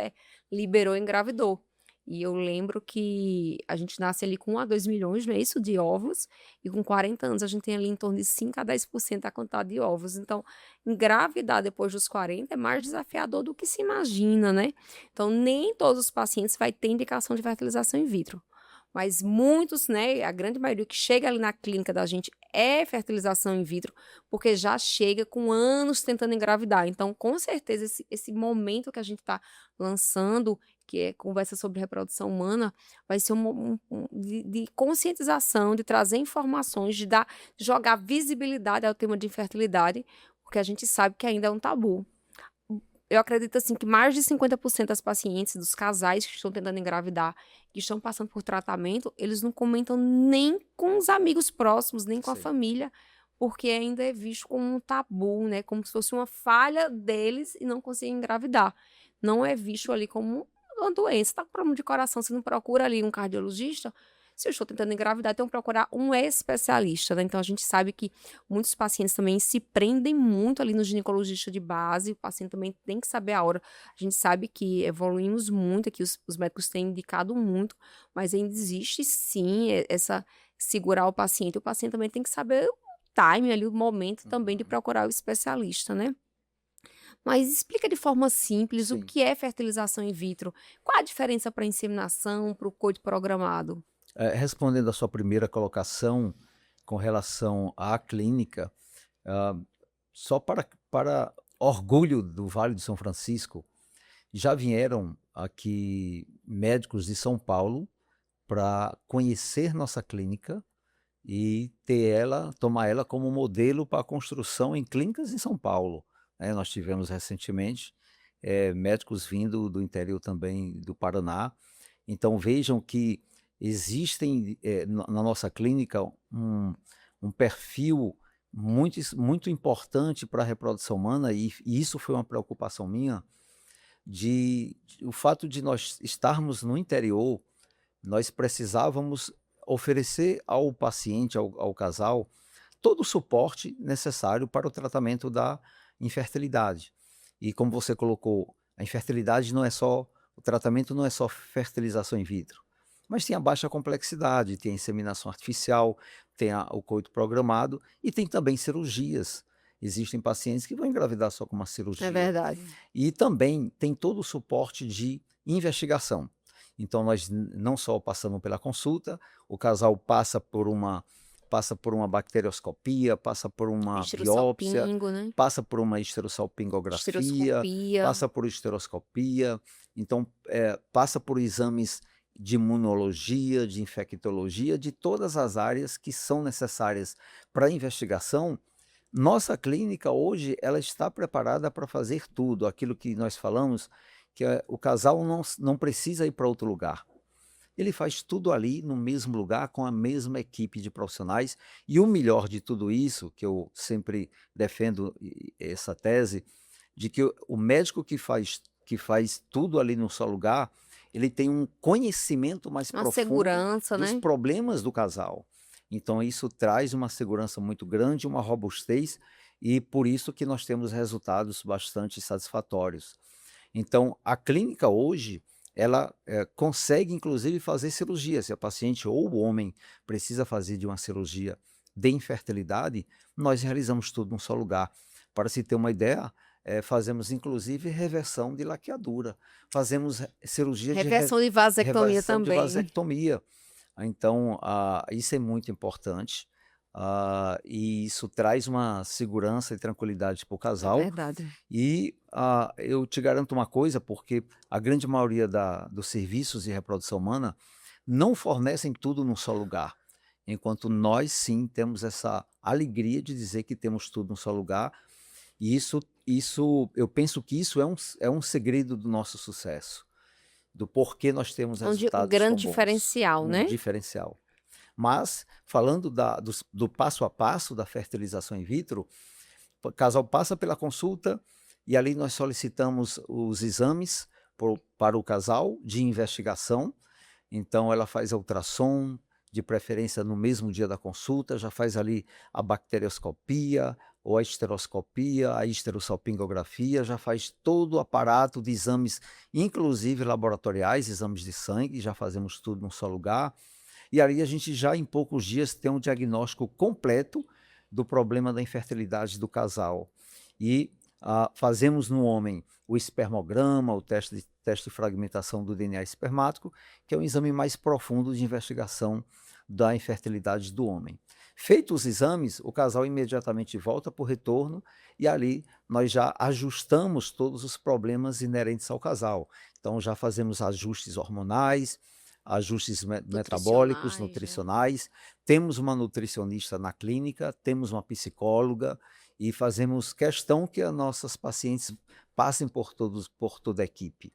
liberou, engravidou. E eu lembro que a gente nasce ali com 1 a 2 milhões, não é isso, de ovos, e com 40 anos a gente tem ali em torno de 5 a 10% da quantidade de ovos. Então, engravidar depois dos 40 é mais desafiador do que se imagina, né. Então nem todos os pacientes vai ter indicação de fertilização in vitro, mas muitos, né, a grande maioria que chega ali na clínica da gente é fertilização in vitro, porque já chega com anos tentando engravidar. Então, com certeza, esse momento que a gente está lançando, que é conversa sobre reprodução humana, vai ser de conscientização, de trazer informações, de jogar visibilidade ao tema de infertilidade, porque a gente sabe que ainda é um tabu. Eu acredito, assim, que mais de 50% das pacientes, dos casais que estão tentando engravidar, que estão passando por tratamento, eles não comentam nem com os amigos próximos, nem com a Sei. família, porque ainda é visto como um tabu, né, como se fosse uma falha deles e não conseguir engravidar. Não é visto ali como uma doença. Está com problema de coração, você não procura ali um cardiologista? Se eu estou tentando engravidar, então procurar um especialista, né. Então a gente sabe que muitos pacientes também se prendem muito ali no ginecologista de base, o paciente também tem que saber a hora. A gente sabe que evoluímos muito, que os médicos têm indicado muito, mas ainda existe sim essa segurar o paciente também tem que saber o time ali, o momento também de Uhum. procurar o especialista, né. Mas explica de forma simples o Sim. que é fertilização in vitro, qual a diferença para inseminação, para o coito programado? Respondendo à sua primeira colocação com relação à clínica, ah, só para orgulho do Vale do São Francisco, já vieram aqui médicos de São Paulo para conhecer nossa clínica e tomar ela como modelo para a construção em clínicas em São Paulo, né. Nós tivemos recentemente, médicos vindo do interior também do Paraná, então vejam que existem, na nossa clínica um perfil muito importante para a reprodução humana e isso foi uma preocupação minha, o fato de nós estarmos no interior, nós precisávamos oferecer ao paciente, ao casal, todo o suporte necessário para o tratamento da infertilidade. E como você colocou, a infertilidade não é só o tratamento não é só fertilização in vitro, mas tem a baixa complexidade, tem a inseminação artificial, tem o coito programado e tem também cirurgias. Existem pacientes que vão engravidar só com uma É cirurgia. verdade. E também tem todo o suporte de investigação. Então nós não só passamos pela consulta, o casal passa por uma bacterioscopia, passa por uma biópsia, Esterossalpingo, né, passa por uma esterossalpingografia, esteroscopia. passa por esteroscopia, então, passa por exames de imunologia, de infectologia, de todas as áreas que são necessárias para a investigação. Nossa clínica hoje, ela está preparada para fazer tudo, aquilo que nós falamos, que o casal não precisa ir para outro lugar. Ele faz tudo ali no mesmo lugar, com a mesma equipe de profissionais, e o melhor de tudo isso, que eu sempre defendo essa tese, de que o médico que faz que faz tudo ali num só lugar, ele tem um conhecimento mais Uma profundo segurança, dos né? problemas do casal. Então, isso traz uma segurança muito grande, uma robustez, e por isso que nós temos resultados bastante satisfatórios. Então, a clínica hoje, ela consegue inclusive fazer cirurgia. Se a paciente ou o homem precisa fazer de uma cirurgia de infertilidade, nós realizamos tudo num só lugar. Para se ter uma ideia, fazemos inclusive reversão de laqueadura, fazemos cirurgia de Reversão de vasectomia reversão de também. vasectomia. Então, isso é muito importante, e isso traz uma segurança e tranquilidade para o É casal. verdade. E eu te garanto uma coisa, porque a grande maioria dos serviços de reprodução humana não fornecem tudo num só lugar, enquanto nós sim temos essa alegria de dizer que temos tudo num só lugar, e eu penso que isso é um segredo do nosso sucesso, do porquê nós temos Um resultados tão grande bons, diferencial, um né? diferencial. Mas, falando do passo a passo da fertilização in vitro, o casal passa pela consulta e ali nós solicitamos os exames para o casal de investigação. Então, ela faz a ultrassom, de preferência no mesmo dia da consulta, já faz ali a bacterioscopia ou a esteroscopia, a esterossalpingografia, já faz todo o aparato de exames, inclusive laboratoriais, exames de sangue, já fazemos tudo num só lugar. E aí a gente já em poucos dias tem um diagnóstico completo do problema da infertilidade do casal. E fazemos no homem o espermograma, o teste de fragmentação do DNA espermático, que é um exame mais profundo de investigação da infertilidade do homem. Feitos os exames, o casal imediatamente volta para o retorno e ali nós já ajustamos todos os problemas inerentes ao casal. Então já fazemos ajustes hormonais, ajustes metabólicos, Nutricionais, né? nutricionais, temos uma nutricionista na clínica, temos uma psicóloga e fazemos questão que as nossas pacientes passem por toda a equipe.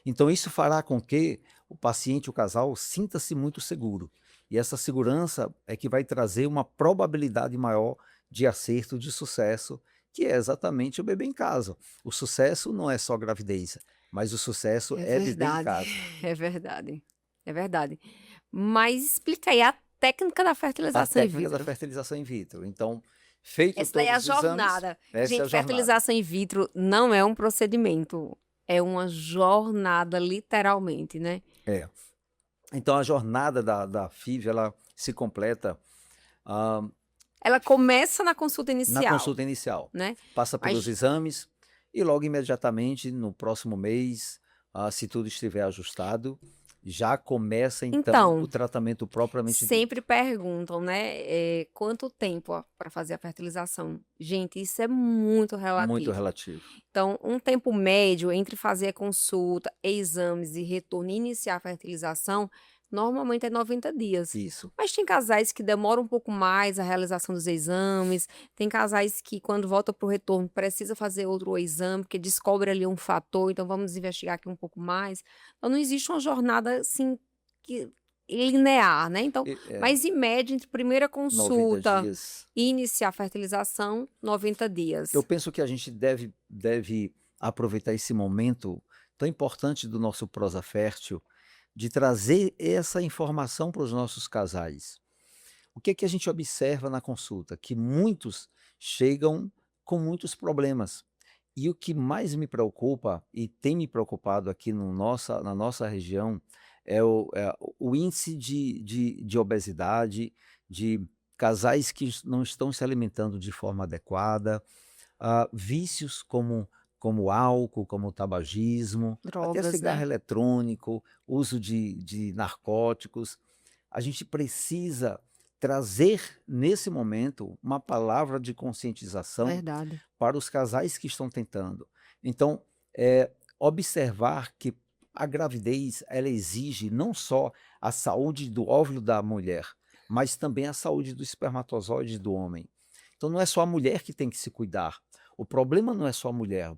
Então isso fará com que o paciente, o casal, sinta-se muito seguro. E essa segurança é que vai trazer uma probabilidade maior de acerto, de sucesso, que é exatamente o bebê em casa. O sucesso não é só gravidez, mas o sucesso É é bebê em verdade, casa. é verdade, é verdade. Mas explica aí a técnica da A fertilização in técnica da vitro. fertilização in vitro. Então, feito Essa daí é a todos os exames, jornada. essa é a Gente, jornada. fertilização in vitro não é um procedimento, é uma jornada, literalmente, né? É. Então, a jornada da FIV, ela se completa ah, Ela começa na consulta na inicial, consulta inicial. né? Passa pelos Mas, exames e logo imediatamente, no próximo mês, se tudo estiver ajustado, já começa então o então, tratamento propriamente dito. sempre perguntam, né? Quanto tempo para fazer a fertilização? Gente, isso é muito Muito relativo. relativo. Então, um tempo médio entre fazer a consulta, exames e retorno e iniciar a fertilização, normalmente é 90 dias. Isso. Mas tem casais que demoram um pouco mais a realização dos exames, tem casais que, quando volta para o retorno, precisa fazer outro exame, porque descobre ali um fator, então vamos investigar aqui um pouco mais. Então, não existe uma jornada assim que linear, né? Então, mas em média, entre primeira 90 consulta dias. e iniciar a fertilização, 90 Eu dias. penso que a gente deve aproveitar esse momento tão importante do nosso Prosa Fértil, de trazer essa informação para os nossos casais. O que é que a gente observa na consulta? Que muitos chegam com muitos problemas. E o que mais me preocupa, e tem me preocupado aqui no na nossa região, o índice de obesidade, de casais que não estão se alimentando de forma adequada, vícios como álcool, como tabagismo, até Drogas, cigarro né? eletrônico, uso de narcóticos. A gente precisa trazer, nesse momento, uma palavra de conscientização Verdade. para os casais que estão tentando. Então, observar que a gravidez, ela exige não só a saúde do óvulo da mulher, mas também a saúde do espermatozoide do homem. Então, não é só a mulher que tem que se cuidar. O problema não é só a mulher.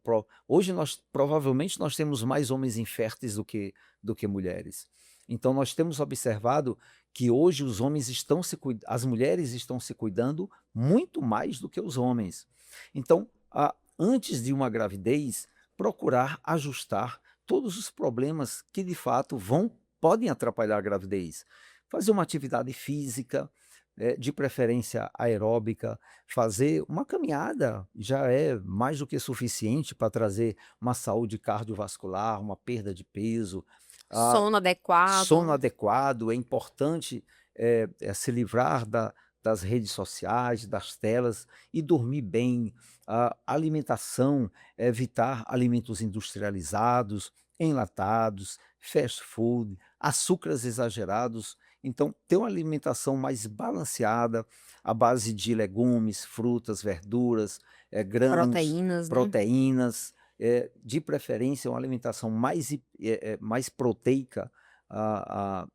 Hoje, provavelmente, nós temos mais homens inférteis do que mulheres. Então, nós temos observado que hoje os homens as mulheres estão se cuidando muito mais do que os homens. Então, antes de uma gravidez, procurar ajustar todos os problemas que de fato podem atrapalhar a gravidez. Fazer uma atividade física, de preferência aeróbica, fazer uma caminhada já é mais do que suficiente para trazer uma saúde cardiovascular, uma perda de peso. Ah, Sono sono adequado. adequado, é importante se livrar das redes sociais, das telas e dormir bem. A alimentação, evitar alimentos industrializados, enlatados, fast food, açúcares exagerados. Então, ter uma alimentação mais balanceada, à base de legumes, frutas, verduras, grãos, Proteínas, né? proteínas, de preferência uma alimentação mais proteica, ah,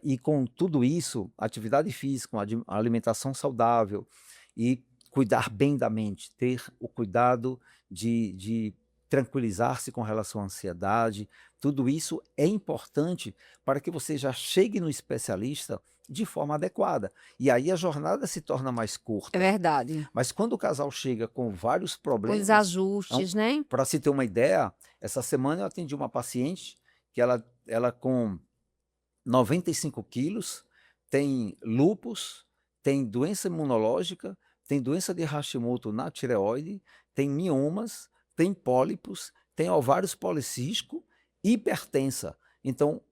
e com tudo isso, atividade física, uma alimentação saudável e cuidar bem da mente, ter o cuidado de tranquilizar-se com relação à ansiedade, tudo isso é importante para que você já chegue no especialista de forma adequada. E aí a jornada se torna mais É curta. verdade. Mas quando o casal chega com vários Os problemas, ajustes, né? para se ter uma ideia, essa semana eu atendi uma paciente que ela com 95 quilos, tem lúpus, tem doença imunológica, tem doença de Hashimoto na tireoide, tem miomas, tem pólipos, tem ovários policísticos, hipertensa. Então,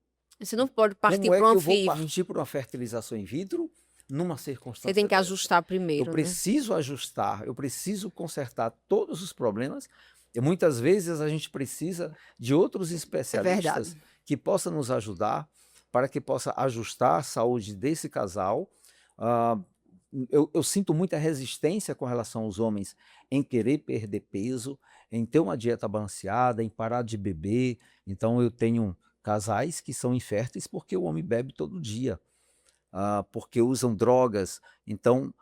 Você não pode partir como é para que uma eu vou FIV. partir para uma fertilização in vitro numa Você circunstância tem que dessa? ajustar Eu primeiro, né? preciso ajustar, eu preciso consertar todos os problemas, e muitas vezes a gente precisa de outros É especialistas verdade. que possam nos ajudar para que possa ajustar a saúde desse casal. Ah, eu sinto muita resistência com relação aos homens em querer perder peso, em ter uma dieta balanceada, em parar de beber. Então eu tenho casais que são inférteis porque o homem bebe todo dia, porque usam drogas. Então,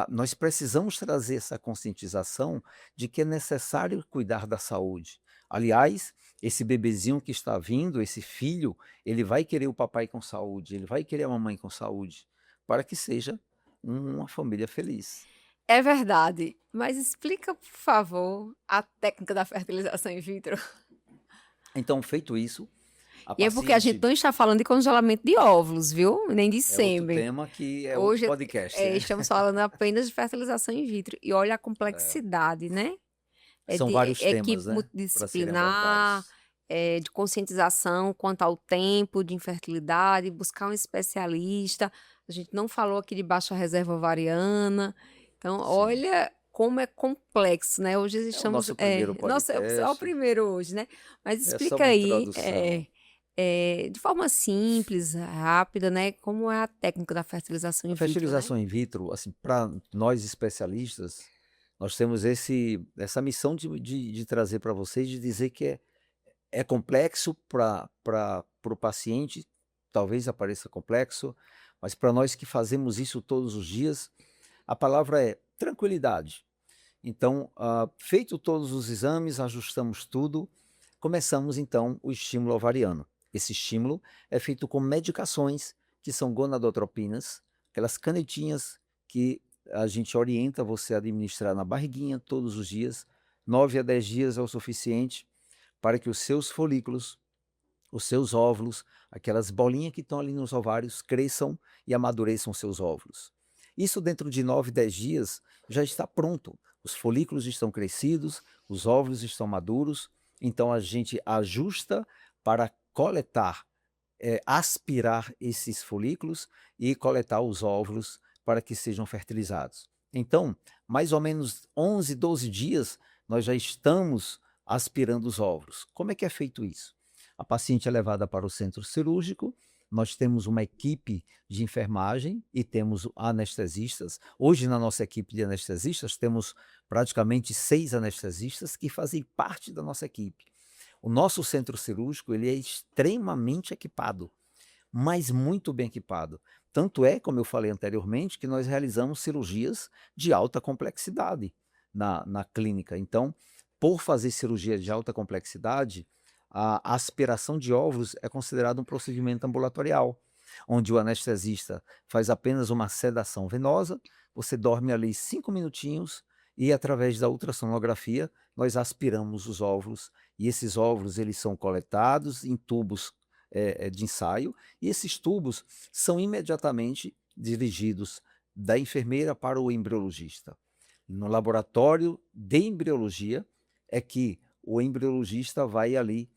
nós precisamos trazer essa conscientização de que é necessário cuidar da saúde. Aliás, esse bebezinho que está vindo, esse filho, ele vai querer o papai com saúde, ele vai querer a mamãe com saúde, para que seja uma família feliz. É verdade. Mas explica, por favor, a técnica da fertilização in vitro. Então, feito isso, a E é porque a gente paciente não está falando de congelamento de óvulos, viu? Nem de é outro sêmen. tema que é outro Hoje podcast, né? estamos falando apenas de fertilização in vitro. E olha a complexidade, né? É São de vários equipe temas, né, para serem multidisciplinar, abordados. de conscientização quanto ao tempo de infertilidade, buscar um especialista. A gente não falou aqui de baixa reserva ovariana. Então, Sim. olha como é complexo, né? Hoje É o estamos. nosso primeiro Nossa, é só o podcast, primeiro hoje, né? Mas é só explica uma aí, introdução. de forma simples, rápida, né? Como é a técnica da fertilização in A vitro, né? fertilização in vitro, assim, para nós especialistas, nós temos essa missão de trazer para vocês, de dizer que é complexo para o paciente, talvez apareça complexo, mas para nós que fazemos isso todos os dias, a palavra é tranquilidade. Então, feito todos os exames, ajustamos tudo, começamos então o estímulo ovariano. Esse estímulo é feito com medicações que são gonadotropinas, aquelas canetinhas que a gente orienta você a administrar na barriguinha todos os dias. 9 a 10 dias é o suficiente para que os seus folículos, os seus óvulos, aquelas bolinhas que estão ali nos ovários, cresçam e amadureçam seus óvulos. Isso dentro de 9, 10 dias já está pronto. Os folículos estão crescidos, os óvulos estão maduros, então a gente ajusta para coletar, aspirar esses folículos e coletar os óvulos para que sejam fertilizados. Então, mais ou menos 11, 12 dias, nós já estamos aspirando os óvulos. Como é que é feito isso? A paciente é levada para o centro cirúrgico, nós temos uma equipe de enfermagem e temos anestesistas. Hoje, na nossa equipe de anestesistas, temos praticamente 6 anestesistas que fazem parte da nossa equipe. O nosso centro cirúrgico ele é extremamente equipado, mas muito bem equipado. Tanto é, como eu falei anteriormente, que nós realizamos cirurgias de alta complexidade na clínica. Então, por fazer cirurgia de alta complexidade, a aspiração de óvulos é considerado um procedimento ambulatorial, onde o anestesista faz apenas uma sedação venosa, você dorme ali 5 minutinhos e através da ultrassonografia nós aspiramos os óvulos, e esses óvulos eles são coletados em tubos de ensaio, e esses tubos são imediatamente dirigidos da enfermeira para o embriologista. No laboratório de embriologia é que o embriologista vai ali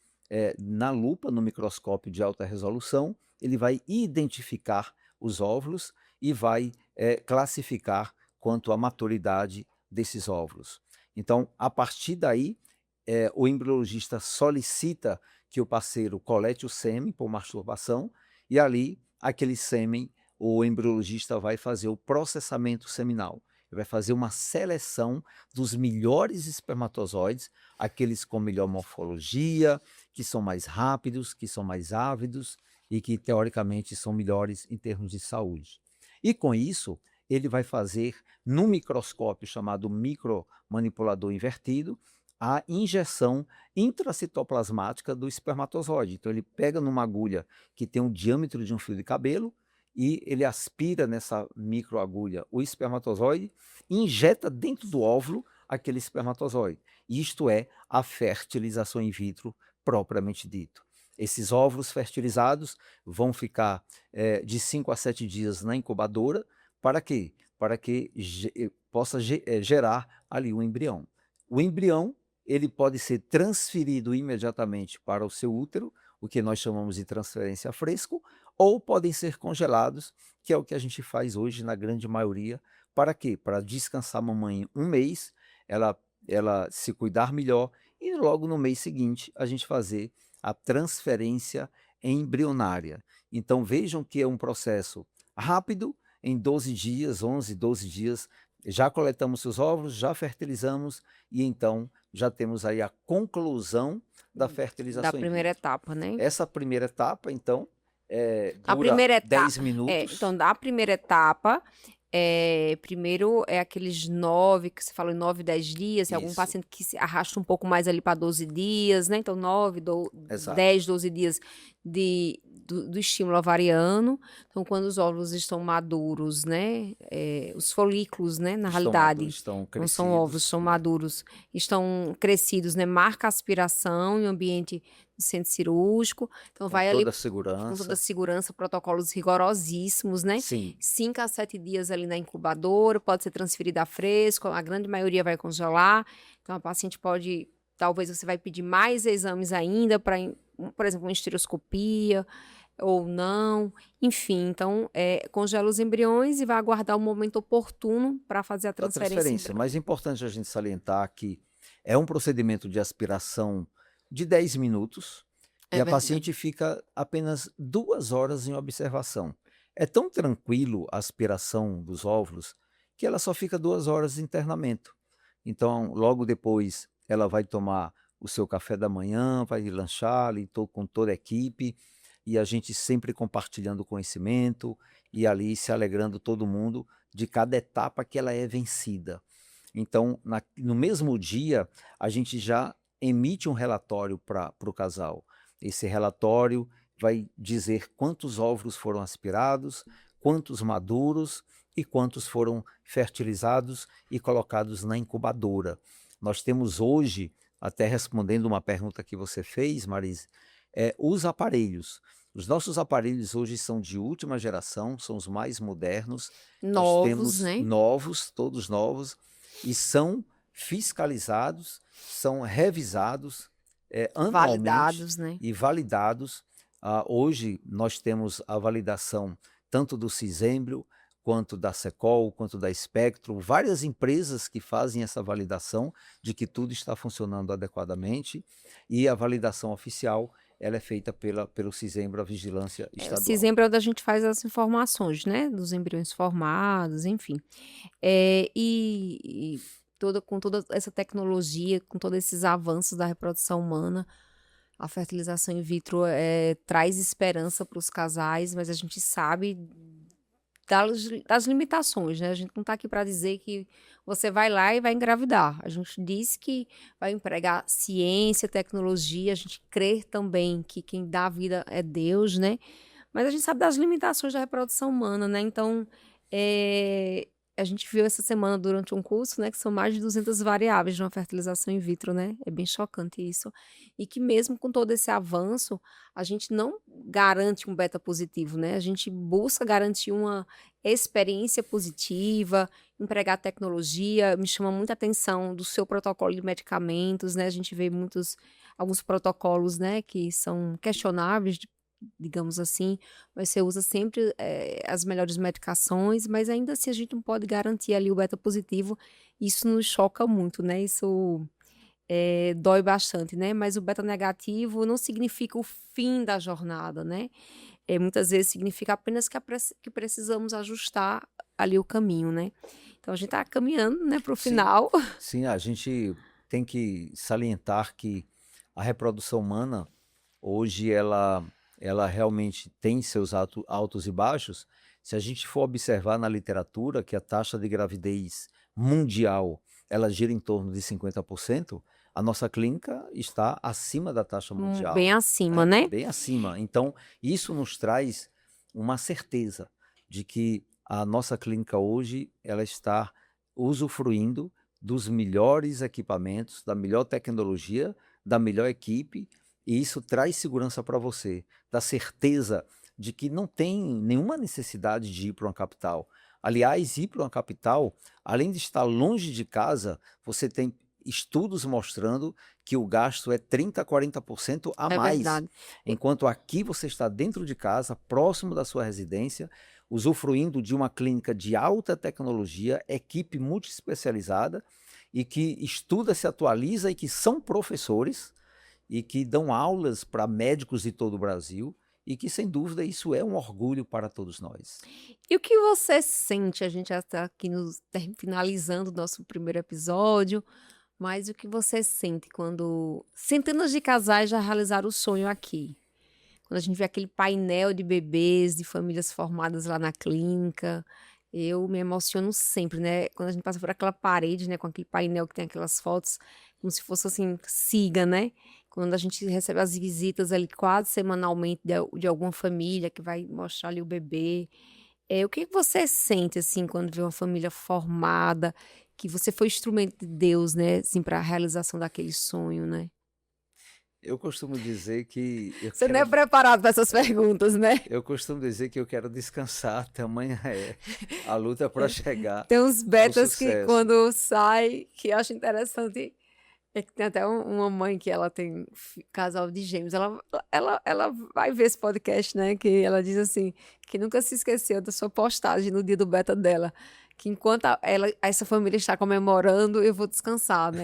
na lupa, no microscópio de alta resolução, ele vai identificar os óvulos e vai classificar quanto à maturidade desses óvulos. Então, a partir daí, o embriologista solicita que o parceiro colete o sêmen por masturbação e ali, aquele sêmen, o embriologista vai fazer o processamento seminal. Ele vai fazer uma seleção dos melhores espermatozoides, aqueles com melhor morfologia, que são mais rápidos, que são mais ávidos e que, teoricamente, são melhores em termos de saúde. E, com isso, ele vai fazer, num microscópio chamado micromanipulador invertido, a injeção intracitoplasmática do espermatozoide. Então, ele pega numa agulha que tem o diâmetro de um fio de cabelo e ele aspira nessa microagulha o espermatozoide e injeta dentro do óvulo aquele espermatozoide. Isto é a fertilização in vitro propriamente dito. Esses óvulos fertilizados vão ficar de 5 a 7 dias na incubadora. Para quê? Para que possa gerar ali o embrião. O embrião ele pode ser transferido imediatamente para o seu útero, o que nós chamamos de transferência a fresco, ou podem ser congelados, que é o que a gente faz hoje na grande maioria. Para quê? Para descansar a mamãe um mês, ela se cuidar melhor e logo no mês seguinte a gente fazer a transferência embrionária. Então vejam que é um processo rápido, em 12 dias, 11, 12 dias, já coletamos os óvulos, já fertilizamos e então já temos aí a conclusão da fertilização Da primeira etapa, né? Essa primeira etapa, então, A dura primeira etapa, 10 minutos. então, da primeira etapa, primeiro aqueles 9, que você falou, 9, 10 dias, tem algum Isso. paciente que se arrasta um pouco mais ali para 12 dias, né? Então, 9, Exato. 10, 12 dias do estímulo ovariano. Então, quando os óvulos estão maduros, né? Os folículos, né? Na realidade, Estão não crescidos. são óvulos, são maduros, estão crescidos, né? Marca a aspiração em ambiente do centro cirúrgico. Então, vai ali toda a segurança. com toda a segurança, protocolos rigorosíssimos, né? Sim. 5 a 7 dias ali na incubadora, pode ser transferida a fresco, a grande maioria vai congelar. Então, a paciente pode, talvez você vai pedir mais exames ainda, para, por exemplo, uma estereoscopia ou não. Enfim, então, congela os embriões e vai aguardar o momento oportuno para fazer a transferência. Mas é importante a gente salientar que é um procedimento de aspiração de 10 minutos e a paciente fica apenas 2 horas em observação. É tão tranquilo a aspiração dos óvulos que ela só fica 2 horas de internamento. Então, logo depois, ela vai tomar o seu café da manhã, vai lanchar ali com toda a equipe, e a gente sempre compartilhando conhecimento e ali se alegrando todo mundo de cada etapa que ela é vencida. Então, no mesmo dia, a gente já emite um relatório para o casal. Esse relatório vai dizer quantos óvulos foram aspirados, quantos maduros e quantos foram fertilizados e colocados na incubadora. Nós temos hoje, até respondendo uma pergunta que você fez, Marise, os aparelhos. Os nossos aparelhos hoje são de última geração, são os mais modernos. Novos, nós temos né? Novos, todos novos, e são fiscalizados, são revisados anualmente, Validados, né? e validados. Hoje nós temos a validação tanto do Cisembrio, quanto da Secol, quanto da Spectrum, várias empresas que fazem essa validação de que tudo está funcionando adequadamente, e a validação oficial ela é feita pelo Cisembrio, a Vigilância Estadual. Cisembrio é onde a gente faz as informações, né? Dos embriões formados, enfim. Com toda essa tecnologia, com todos esses avanços da reprodução humana, a fertilização in vitro traz esperança para os casais, mas a gente sabe das limitações, né? A gente não está aqui para dizer que você vai lá e vai engravidar. A gente diz que vai empregar ciência, tecnologia, a gente crê também que quem dá a vida é Deus, né? Mas a gente sabe das limitações da reprodução humana, né? Então, a gente viu essa semana durante um curso, né, que são mais de 200 variáveis de uma fertilização in vitro, né? É bem chocante isso. E que mesmo com todo esse avanço, a gente não garante um beta positivo, né? A gente busca garantir uma experiência positiva, empregar tecnologia. Me chama muita atenção do seu protocolo de medicamentos, né? A gente vê alguns protocolos, né, que são questionáveis, digamos assim, mas você usa sempre as melhores medicações, mas ainda assim a gente não pode garantir ali o beta positivo. Isso nos choca muito, né? Isso dói bastante, né? Mas o beta negativo não significa o fim da jornada, né? Muitas vezes significa apenas que precisamos ajustar ali o caminho, né? Então a gente está caminhando, né, para o Sim, final. sim, a gente tem que salientar que a reprodução humana, hoje, ela realmente tem seus altos e baixos. Se a gente for observar na literatura que a taxa de gravidez mundial, ela gira em torno de 50%, a nossa clínica está acima da taxa Bem mundial, acima, né? né? Bem acima. Então, isso nos traz uma certeza de que a nossa clínica hoje, ela está usufruindo dos melhores equipamentos, da melhor tecnologia, da melhor equipe, e isso traz segurança para você, dá certeza de que não tem nenhuma necessidade de ir para uma capital. Aliás, ir para uma capital, além de estar longe de casa, você tem estudos mostrando que o gasto é 30% a 40% a É mais. verdade. Enquanto aqui você está dentro de casa, próximo da sua residência, usufruindo de uma clínica de alta tecnologia, equipe multiespecializada e que estuda, se atualiza e que são professores e que dão aulas para médicos de todo o Brasil e que, sem dúvida, isso é um orgulho para todos nós. E o que você sente? A gente já está aqui finalizando o nosso primeiro episódio, mas o que você sente quando centenas de casais já realizaram o sonho aqui? Quando a gente vê aquele painel de bebês, de famílias formadas lá na clínica, eu me emociono sempre, né? Quando a gente passa por aquela parede, né, com aquele painel que tem aquelas fotos, como se fosse assim, siga, né? Quando a gente recebe as visitas ali quase semanalmente de alguma família que vai mostrar ali o bebê. O que que você sente, assim, quando vê uma família formada, que você foi instrumento de Deus, né, assim, para a realização daquele sonho, né? Eu costumo dizer que eu Você não é quero, preparado para essas perguntas, né? eu costumo dizer que eu quero descansar, tamanha é a luta para chegar Tem uns ao betas que sucesso. quando sai, que eu acho interessante, é que tem até uma mãe que ela tem casal de gêmeos, ela vai ver esse podcast, né, que ela diz assim, que nunca se esqueceu da sua postagem no dia do beta dela, que enquanto essa família está comemorando, eu vou descansar, né?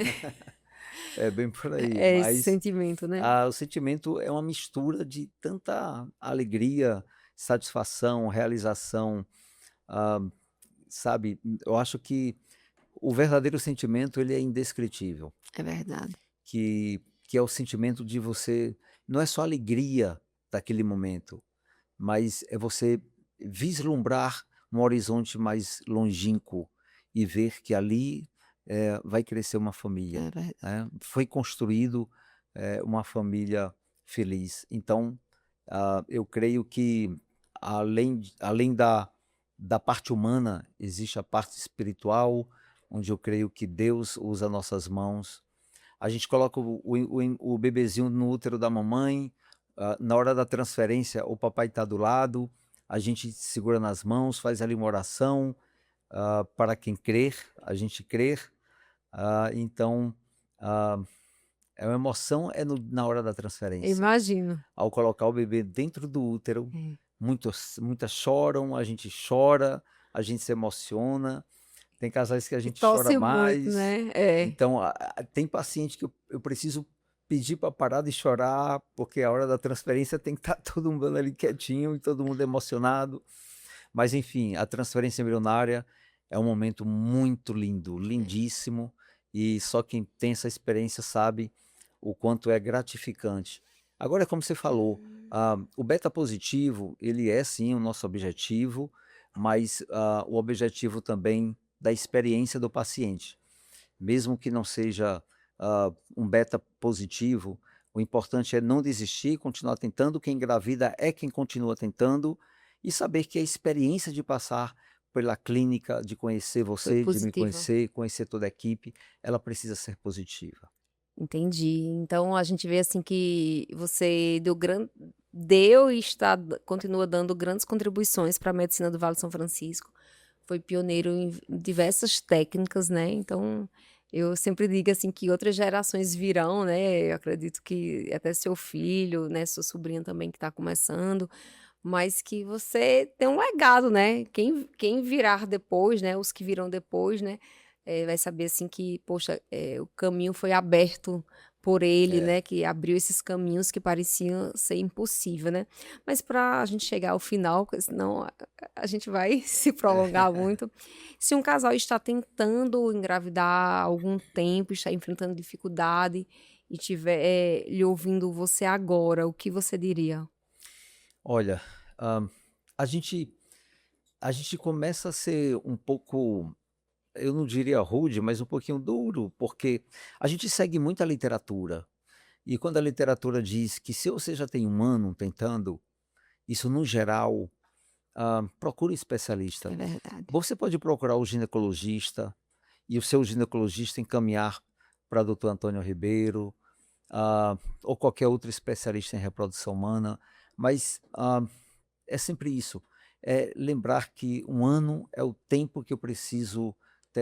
É bem por aí, É esse mas sentimento, né? o sentimento é uma mistura de tanta alegria, satisfação, realização, ah, sabe? Eu acho que o verdadeiro sentimento, ele é indescritível, É verdade. que é o sentimento de você, não é só alegria daquele momento, mas é você vislumbrar um horizonte mais longínquo e ver que ali vai crescer uma família, É verdade. né? Foi construído uma família feliz. Então, eu creio que além da parte humana, existe a parte espiritual, onde eu creio que Deus usa nossas mãos. A gente coloca o bebezinho no útero da mamãe, na hora da transferência, o papai está do lado, a gente segura nas mãos, faz ali uma oração, para quem crer, a gente crer. Então, ah, é uma emoção na hora da transferência. Imagino. Ao colocar o bebê dentro do útero, É. muitas choram, a gente chora, a gente se emociona. Tem casais que a E gente chora torce muito, mais. né? É. Então, tem paciente que eu preciso pedir para parar de chorar, porque a hora da transferência tem que estar todo mundo ali quietinho e todo mundo emocionado. Mas, enfim, a transferência embrionária é um momento muito lindo, lindíssimo, e só quem tem essa experiência sabe o quanto é gratificante. Agora, como você falou, o beta positivo, ele é sim o nosso objetivo, mas o objetivo também da experiência do paciente. Mesmo que não seja um beta positivo, o importante é não desistir, continuar tentando. Quem engravida é quem continua tentando e saber que a experiência de passar pela clínica, de conhecer Foi você, de me positiva. conhecer toda a equipe, ela precisa ser positiva. Entendi. Então a gente vê assim que você deu e continua dando grandes contribuições para a medicina do Vale do São Francisco. Foi pioneiro em diversas técnicas, né? Então eu sempre digo assim que outras gerações virão, né? Eu acredito que até seu filho, né? Sua sobrinha também que está começando, mas que você tem um legado, né? Quem virar depois, né? Os que virão depois, né? Vai saber assim que, poxa, o caminho foi aberto por ele, É. né? Que abriu esses caminhos que pareciam ser impossível, né? Mas para a gente chegar ao final, porque senão a gente vai se prolongar muito. Se um casal está tentando engravidar há algum tempo, está enfrentando dificuldade e tiver lhe ouvindo você agora, o que você diria? Olha, ah, a gente, a gente começa a ser um pouco, eu não diria rude, mas um pouquinho duro, porque a gente segue muita literatura. E quando a literatura diz que se você já tem um ano tentando, isso no geral, procure É especialista. verdade. Você pode procurar o ginecologista e o seu ginecologista encaminhar para o doutor Antônio Ribeiro, ou qualquer outro especialista em reprodução humana, mas é sempre isso. É lembrar que um ano é o tempo que eu preciso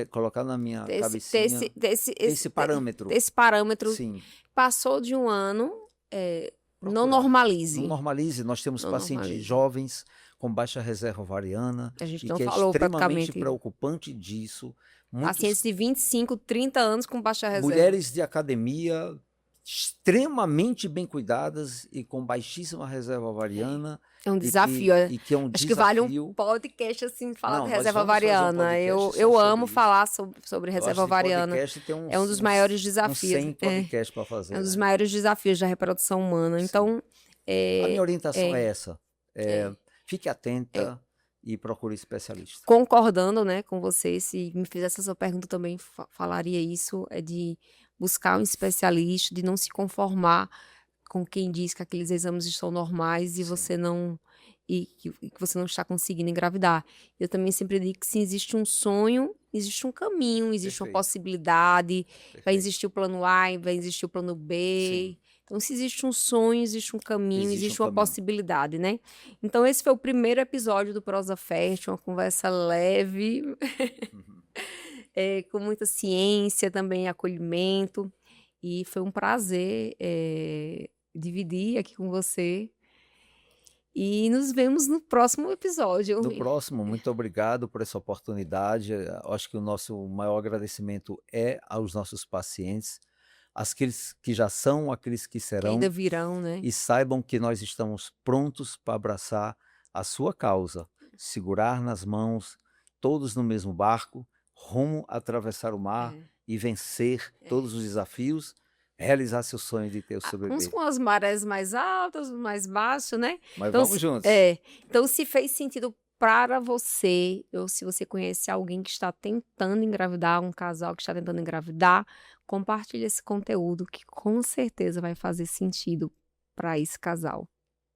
colocar na minha Ter esse, ter esse, cabecinha ter esse, esse ter parâmetro. esse parâmetro. Sim, Passou de um ano, não procurar. Não normalize. normalize, nós temos Não pacientes normalize. jovens com baixa reserva ovariana A gente e não que é falou extremamente praticamente. preocupante disso. Muitos Pacientes de 25, 30 anos com baixa reserva. mulheres de academia extremamente bem cuidadas e com baixíssima reserva ovariana É um e desafio. e que é um Acho que vale um desafio. podcast assim, falar Não, de nós reserva vamos fazer um ovariana. podcast só Eu amo sobre isso. falar sobre Eu reserva acho que ovariana. podcast tem É um dos maiores uns desafios. 100 podcasts para É um fazer, dos né? maiores desafios da reprodução humana. Sim. Então, A minha é, orientação é é, essa. é, Fique é atenta e procure especialista. concordando, né, com você, se me fizesse essa pergunta também falaria isso, é de buscar um especialista, de não se conformar com quem diz que aqueles exames estão normais e Sim, você não e que você não está conseguindo engravidar. Eu também sempre digo que se existe um sonho, existe um caminho, existe uma perfeito, possibilidade, vai perfeito. existir o plano A, vai existir o plano Sim, B. Então, se existe um sonho, existe um caminho, existe um existe uma caminho. possibilidade, né? Então, esse foi o primeiro episódio do Prosa Fest, uma conversa leve, Uhum. com muita ciência, também acolhimento. E foi um prazer dividir aqui com você. E nos vemos no próximo episódio. No próximo, muito obrigado por essa oportunidade. Acho que o nosso maior agradecimento é aos nossos pacientes, aqueles que já são, aqueles que Que ainda serão, virão, né? e saibam que nós estamos prontos para abraçar a sua causa, segurar nas mãos, todos no mesmo barco, rumo a atravessar o mar É, e vencer é. todos os desafios, realizar seu sonho de ter o seu Uns bebê. com as marés mais altas, mais baixas, né? Mas Então, vamos juntos. então, se fez sentido para você, ou se você conhece alguém que está tentando engravidar, um casal que está tentando engravidar, compartilhe esse conteúdo que com certeza vai fazer sentido para esse casal.